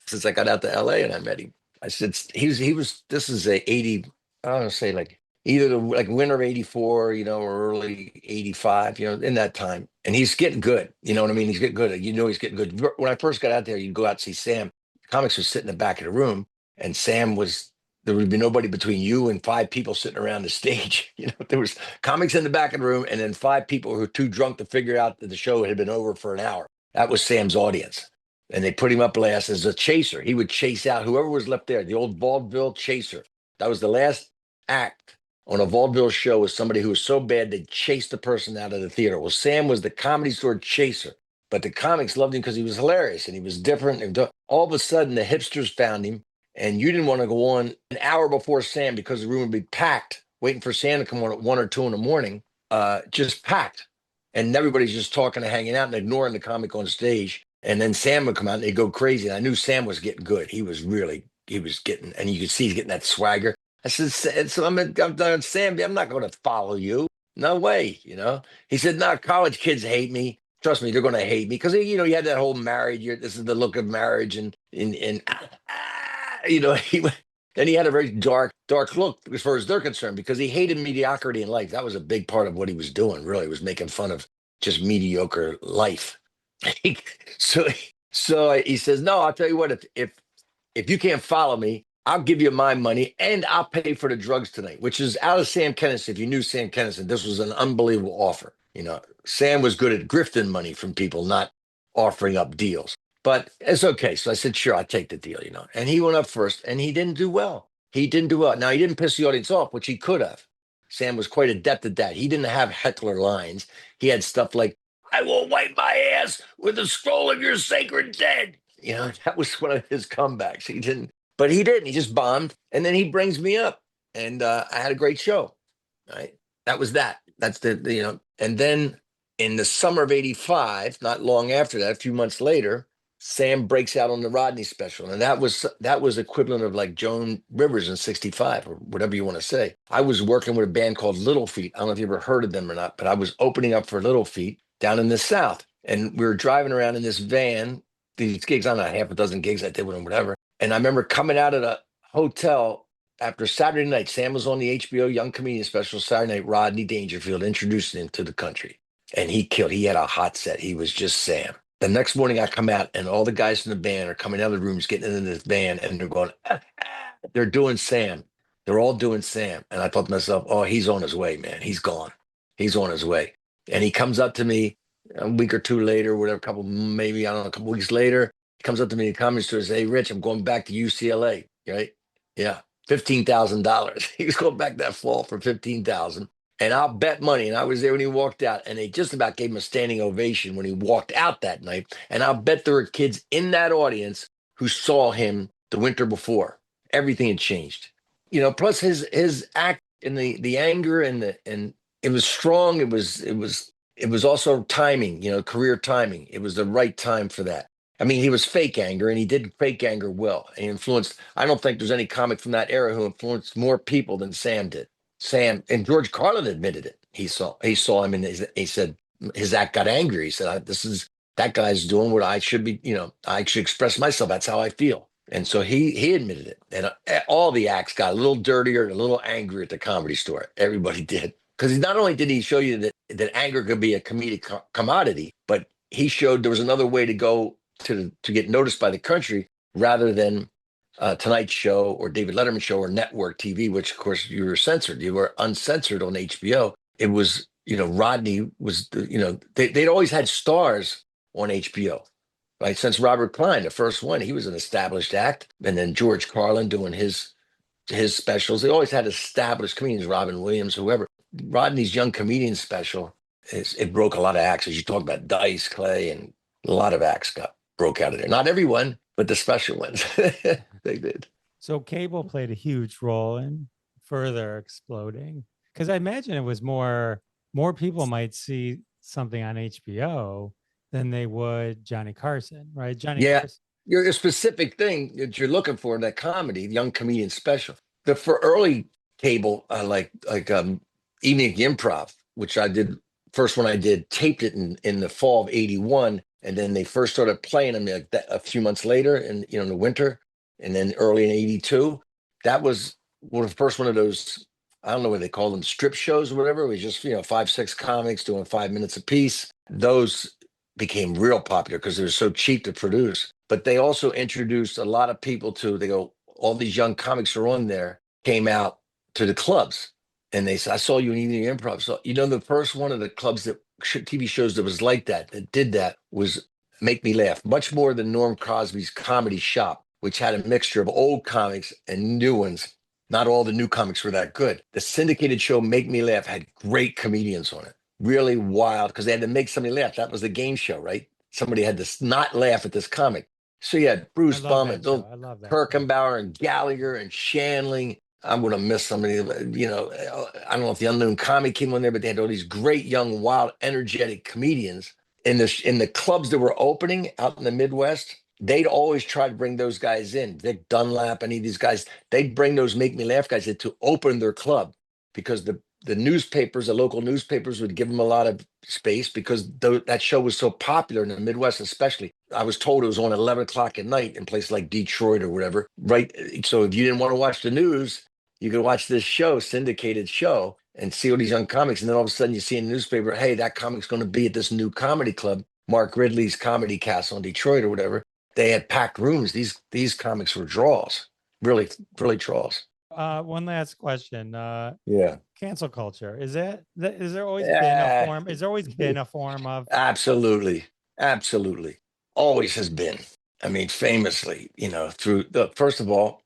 since I got out to LA and I met him. I said, this is a 80, I don't know, say like either the winter of 84, or early 85, in that time. And he's getting good. You know what I mean? He's getting good. He's getting good. When I first got out there, you'd go out and see Sam. Comics was sitting in the back of the room, and there would be nobody between you and 5 people sitting around the stage. There was comics in the back of the room, and then 5 people who were too drunk to figure out that the show had been over for an hour. That was Sam's audience. And they put him up last as a chaser. He would chase out whoever was left there, the old vaudeville chaser. That was the last act on a vaudeville show, was somebody who was so bad they chased the person out of the theater. Well, Sam was the Comedy Store chaser, but the comics loved him because he was hilarious and he was different. And all of a sudden, the hipsters found him, and you didn't want to go on an hour before Sam because the room would be packed, waiting for Sam to come on at 1 or 2 in the morning, just packed. And everybody's just talking and hanging out and ignoring the comic on stage. And then Sam would come out and they'd go crazy. And I knew Sam was getting good. He was getting, and you could see he's getting that swagger. I said, so I'm done, Sam, I'm not going to follow you. No way, He said, no, college kids hate me. Trust me, they're going to hate me. Because, he had that whole marriage, this is the look of marriage. And then he had a very dark look as far as they're concerned, because he hated mediocrity in life. That was a big part of what he was doing, really, was making fun of just mediocre life. So he says, no, I'll tell you what, if you can't follow me, I'll give you my money and I'll pay for the drugs tonight, which is out of Sam Kinison. If you knew Sam Kinison, this was an unbelievable offer. Sam was good at grifting money from people, not offering up deals. But it's okay. So I said, sure, I'll take the deal, And he went up first, and he didn't do well. Now, he didn't piss the audience off, which he could have. Sam was quite adept at that. He didn't have heckler lines. He had stuff like, I will wipe my ass with the scroll of your sacred dead. That was one of his comebacks. He didn't. He just bombed. And then he brings me up, and I had a great show. Right. That was that. That's and then in the summer of 85, not long after that, a few months later, Sam breaks out on the Rodney special. And that was equivalent of like Joan Rivers in 65 or whatever you want to say. I was working with a band called Little Feat. I don't know if you ever heard of them or not, but I was opening up for Little Feat down in the South. And we were driving around in this van, these gigs, I don't know, half a dozen gigs I did with them, whatever. And I remember coming out of the hotel after Saturday night. Sam was on the HBO Young Comedian special Saturday night. Rodney Dangerfield introduced him to the country. And he killed. He had a hot set. He was just Sam. The next morning I come out, and all the guys from the band are coming out of the rooms, getting into this van, and they're going, they're doing Sam. They're all doing Sam. And I thought to myself, oh, he's on his way, man. He's gone. He's on his way. And he comes up to me a week or two later, whatever, a couple weeks later, he comes up to me in the comedy store and says, hey, Rich, I'm going back to UCLA, right? Yeah, $15,000. He was going back that fall for 15,000. And I'll bet money. And I was there when he walked out, and they just about gave him a standing ovation when he walked out that night. And I'll bet there were kids in that audience who saw him the winter before. Everything had changed. Plus his act and the anger and it was strong. It was also timing, career timing. It was the right time for that. I mean, he was fake anger, and he did fake anger well. And he influenced. I don't think there's any comic from that era who influenced more people than Sam did. Sam and George Carlin admitted it. He saw him, and he said his act got angry. He said, "This is that guy's doing what I should be. I should express myself. That's how I feel." And so he admitted it. And all the acts got a little dirtier and a little angrier at the Comedy Store. Everybody did, because not only did he show you that anger could be a comedic commodity, but he showed there was another way to go to get noticed by the country rather than Tonight Show or David Letterman Show or network TV, which of course you were censored. You were uncensored on HBO. It was, Rodney was, they'd always had stars on HBO, right? Since Robert Klein, the first one, he was an established act. And then George Carlin doing his specials. They always had established comedians, Robin Williams, whoever. Rodney's Young Comedian special, it broke a lot of acts. As you talk about Dice Clay, and a lot of acts broke out of there. Not everyone, but the special ones. They did. So cable played a huge role in further exploding, because I imagine it was more people might see something on HBO than they would Johnny Carson, right? Carson. You're a specific thing that you're looking for in that comedy, Young Comedian special. For early cable, like Evening at the Improv, which I did, first one I did, taped it in the fall of '81, and then they first started playing them like that a few months later in the winter, and then early in '82. That was the first one of those, I don't know what they call them, strip shows or whatever. It was just 5-6 comics doing 5 minutes a piece. Those became real popular because they were so cheap to produce. But they also introduced a lot of people all these young comics are on there, came out to the clubs. And they said, I saw you in Evening Improv. So, the first one of the clubs TV shows that was like that did that, was Make Me Laugh, much more than Norm Crosby's Comedy Shop, which had a mixture of old comics and new ones. Not all the new comics were that good. The syndicated show Make Me Laugh had great comedians on it. Really wild, because they had to make somebody laugh. That was the game show, right? Somebody had to not laugh at this comic. So you had Bruce Bum and Bill Kirkenbauer and Gallagher and Shanling. I'm going to miss somebody, I don't know if the Unknown Comic came on there, but they had all these great young, wild, energetic comedians in the clubs that were opening out in the Midwest. They'd always try to bring those guys in. Vic Dunlap, any of these guys, they'd bring those Make Me Laugh guys in to open their club, because the newspapers, the local newspapers, would give them a lot of space because that show was so popular in the Midwest, especially. I was told it was on 11 o'clock at night in places like Detroit or whatever, right? So if you didn't want to watch the news, you could watch this show, syndicated show, and see all these young comics. And then all of a sudden you see in the newspaper, hey, that comic's going to be at this new comedy club, Mark Ridley's Comedy Castle in Detroit or whatever. They had packed rooms. These comics were draws, really, really draws. One last question. Yeah. Cancel culture. Is there always been a form? Is there always been a form of? Absolutely. Always has been. I mean, famously, first of all,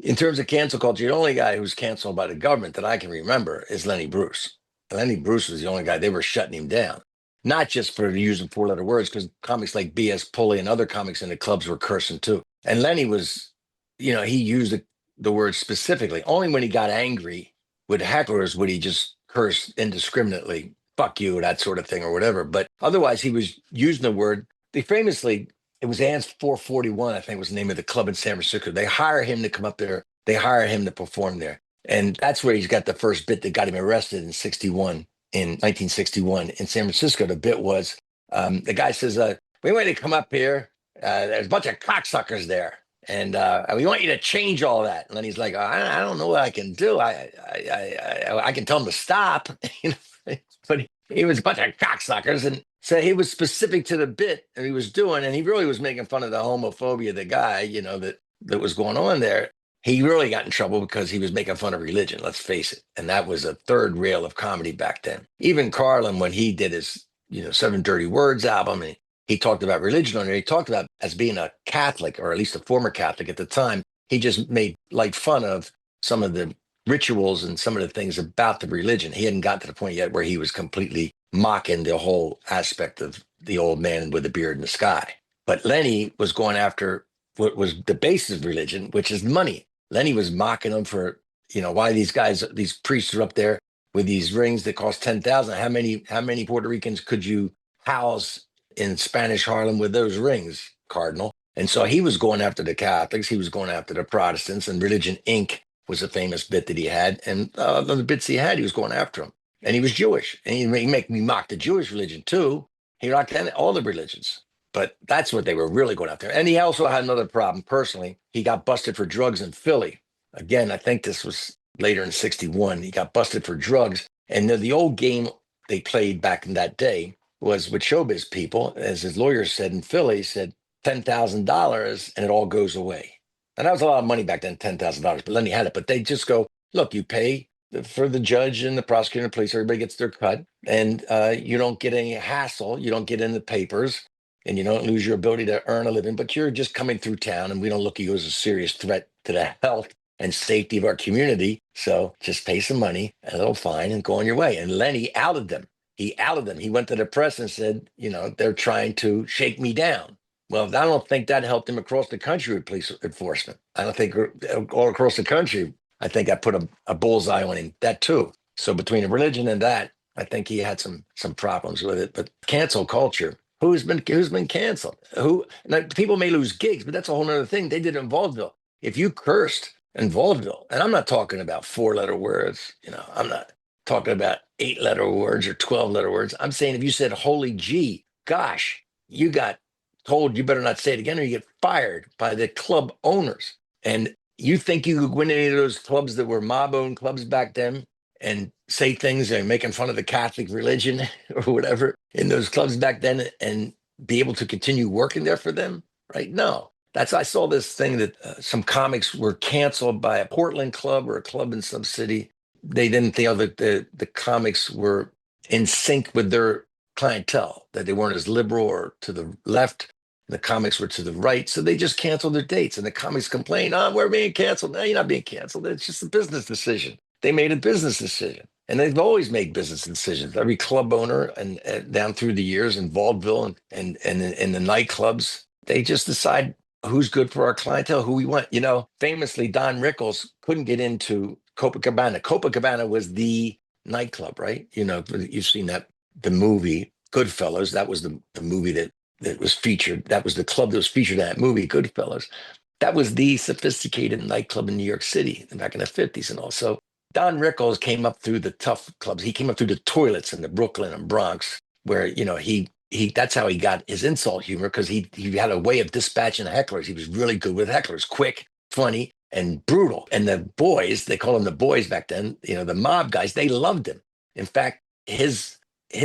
in terms of cancel culture, the only guy who's canceled by the government that I can remember is Lenny Bruce. Lenny Bruce was the only guy. They were shutting him down. Not just for using 4-letter words, because comics like B.S. Pulley and other comics in the clubs were cursing too. And Lenny was, he used the word specifically. Only when he got angry with hecklers would he just curse indiscriminately, fuck you, that sort of thing or whatever. But otherwise, he was using the word. They famously, it was Ann's 441, I think was the name of the club in San Francisco. They hire him to come up there. They hire him to perform there. And that's where he's got the first bit that got him arrested in 1961 in San Francisco. The bit was, the guy says, we want you to come up here. There's a bunch of cocksuckers there. And we want you to change all that. And then he's like, I don't know what I can do. I can tell him to stop. But he was a bunch of cocksuckers. And so he was specific to the bit that he was doing. And he really was making fun of the homophobia of the guy, that was going on there. He really got in trouble because he was making fun of religion, let's face it. And that was a third rail of comedy back then. Even Carlin, when he did his, 7 Dirty Words album, and he talked about religion on there, he talked about as being a Catholic, or at least a former Catholic at the time. He just made light fun of some of the rituals and some of the things about the religion. He hadn't got to the point yet where he was completely mocking the whole aspect of the old man with the beard in the sky. But Lenny was going after what was the basis of religion, which is money. Lenny was mocking them for, why these guys, these priests are up there with these rings that cost 10,000. How many Puerto Ricans could you house in Spanish Harlem with those rings, Cardinal? And so he was going after the Catholics. He was going after the Protestants, and Religion Inc. was a famous bit that he had. And the bits he had, he was going after them. And he was Jewish. And he make me mock the Jewish religion too. He rocked all the religions. But that's what they were really going after. And he also had another problem personally. He got busted for drugs in Philly. Again, I think this was later in 61. He got busted for drugs. And the old game they played back in that day was with showbiz people, as his lawyer said in Philly, said $10,000 and it all goes away. And that was a lot of money back then, $10,000. But Lenny had it. But they just go, look, you pay for the judge and the prosecutor and the police. Everybody gets their cut. And you don't get any hassle. You don't get in the papers. And you don't lose your ability to earn a living, but you're just coming through town, and we don't look at you as a serious threat to the health and safety of our community. So just pay some money, a little fine, and go on your way. And Lenny outed them. He outed them. He went to the press and said, they're trying to shake me down. Well, I don't think that helped him across the country with police enforcement. I don't think all across the country, I think I put a bullseye on him, that too. So between the religion and that, I think he had some problems with it. But cancel culture. Who's been canceled? Now, people may lose gigs, but that's a whole other thing. They did it in Vaudeville. If you cursed in Vaudeville, and I'm not talking about 4-letter words, I'm not talking about 8-letter words or 12-letter words. I'm saying if you said holy gee, gosh, you got told you better not say it again or you get fired by the club owners. And you think you could win any of those clubs that were mob-owned clubs back then and say things and making fun of the Catholic religion or whatever in those clubs back then and be able to continue working there for them, right? No. I saw this thing that some comics were canceled by a Portland club or a club in some city. They didn't think that the comics were in sync with their clientele, that they weren't as liberal or to the left. The comics were to the right. So they just canceled their dates. And the comics complained, we're being canceled. No, you're not being canceled. It's just a business decision. They made a business decision. And they've always made business decisions. Every club owner and down through the years in Vaudeville and in the nightclubs, they just decide who's good for our clientele, who we want. Famously, Don Rickles couldn't get into Copacabana. Copacabana was the nightclub, right? You've seen the movie Goodfellas. That was the movie that was featured. That was the club that was featured in that movie, Goodfellas. That was the sophisticated nightclub in New York City back in the 50s and all. So Don Rickles came up through the tough clubs. He came up through the toilets in the Brooklyn and Bronx, where he that's how he got his insult humor, because he had a way of dispatching the hecklers. He was really good with hecklers, quick, funny, and brutal. And the boys, they called him the boys back then. The mob guys, they loved him. In fact, his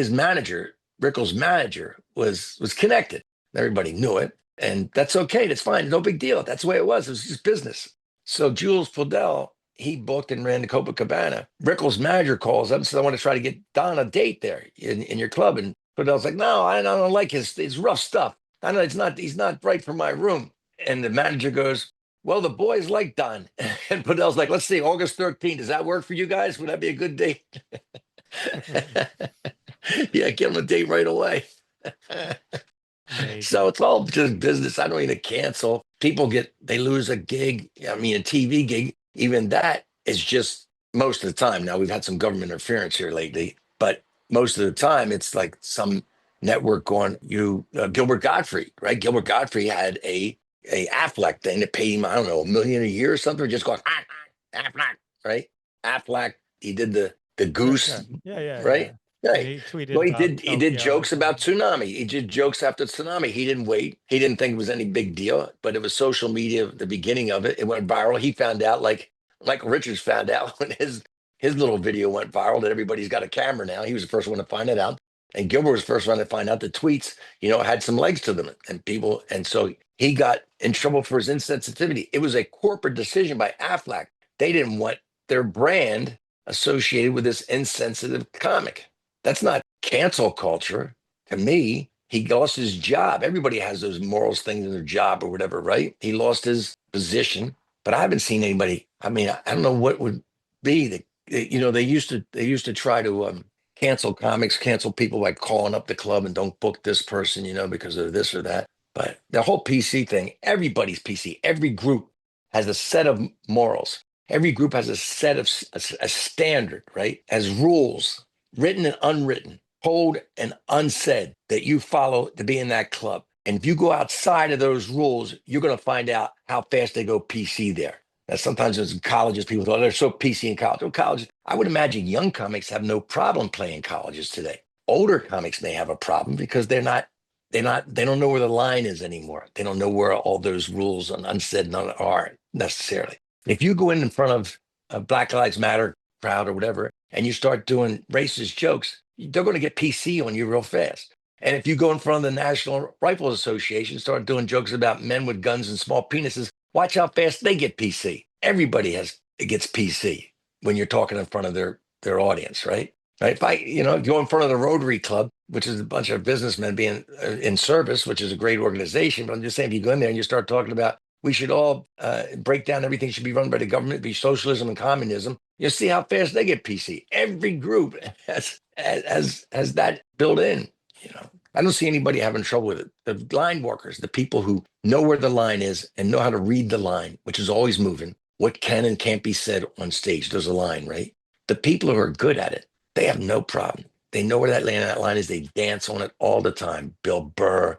manager, Rickles' manager, was connected. Everybody knew it, and that's okay. That's fine. No big deal. That's the way it was. It was just business. So Jules Fidel, he booked and ran the Copacabana. Rickles' manager calls up and says, I want to try to get Don a date there in your club. And Fidel's like, no, I don't like his rough stuff. I know he's not right for my room. And the manager goes, well, the boys like Don. And Fidel's like, let's see, August 13th. Does that work for you guys? Would that be a good date? Yeah, give him a date right away. So it's all just business. I don't need to cancel. People they lose a gig. I mean, a TV gig, even that is just most of the time. Now, we've had some government interference here lately, but most of the time it's like some network going, Gilbert Gottfried, right? Gilbert Gottfried had a Aflac thing that paid him, I don't know, $1 million a year or something, just going, Aflac, right? Aflac, he did the goose, yeah, right? yeah. Right. He tweeted. Well, he did jokes about tsunami. He did jokes after tsunami. He didn't wait. He didn't think it was any big deal, but it was social media at the beginning of it. It went viral. He found out, like Richards found out when his little video went viral, that everybody's got a camera now. He was the first one to find it out. And Gilbert was the first one to find out the tweets, had some legs to them, and so he got in trouble for his insensitivity. It was a corporate decision by Aflac. They didn't want their brand associated with this insensitive comic. That's not cancel culture. To me, he lost his job. Everybody has those morals things in their job or whatever, right? He lost his position. but I haven't seen anybody. I mean, I don't know what would be they used to try to cancel comics, cancel people by calling up the club and don't book this person, because of this or that. But the whole PC thing, everybody's PC. Every group has a set of morals. Every group has a set of a standard, right? As rules, written and unwritten, told and unsaid, that you follow to be in that club. And if you go outside of those rules, you're going to find out how fast they go PC there. Now, sometimes in colleges, people thought they're so PC in college. Well, college, I would imagine young comics have no problem playing colleges today. Older comics may have a problem because they don't know where the line is anymore. They don't know where all those rules and unsaid none are necessarily. If you go in front of a Black Lives Matter crowd or whatever, and you start doing racist jokes, they're going to get PC on you real fast. And if you go in front of the National Rifle Association, start doing jokes about men with guns and small penises, watch how fast they get PC. Everybody gets PC when you're talking in front of their audience, right? Right. If you go in front of the Rotary Club, which is a bunch of businessmen being in service, which is a great organization. But I'm just saying, if you go in there and you start talking about we should all break down everything should be run by the government, be socialism and communism, you'll see how fast they get PC. Every group has that built in. I don't see anybody having trouble with it. The line workers, the people who know where the line is and know how to read the line, which is always moving. What can and can't be said on stage? There's a line, right? The people who are good at it, they have no problem. They know where that line is. They dance on it all the time. Bill Burr,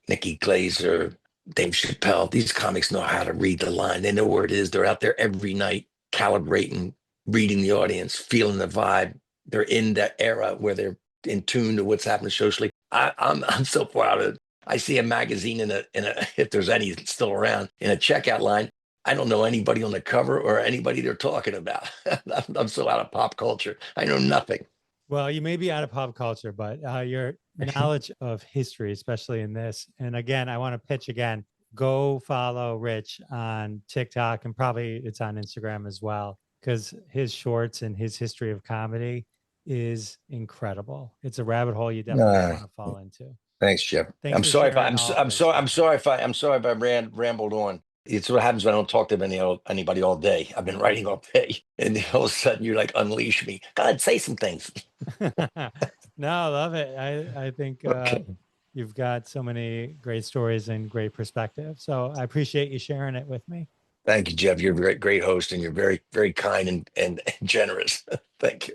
Nikki Glaser, Dave Chappelle. These comics know how to read the line. They know where it is. They're out there every night, calibrating, reading the audience, feeling the vibe. They're in that era where they're in tune to what's happening socially. I'm so proud of it. I see a magazine in a if there's any still around, in a checkout line. I don't know anybody on the cover or anybody they're talking about. I'm so out of pop culture. I know nothing. Well, you may be out of pop culture, but your knowledge of history, especially in this. And again, I want to pitch again. Go follow Ritch on TikTok, and probably it's on Instagram as well, because his shorts and his history of comedy is incredible. It's a rabbit hole you definitely want to fall into. Thanks, Jeff. Thanks I'm for sorry if sharing I'm sorry if I rambled on. It's what happens when I don't talk to anybody all day. I've been writing all day, and all of a sudden you're like, unleash me. God, say some things. No, I love it. I think Okay. you've got so many great stories and great perspective. So I appreciate you sharing it with me. Thank you, Jeff. You're a great host, and you're very, very kind and generous. Thank you.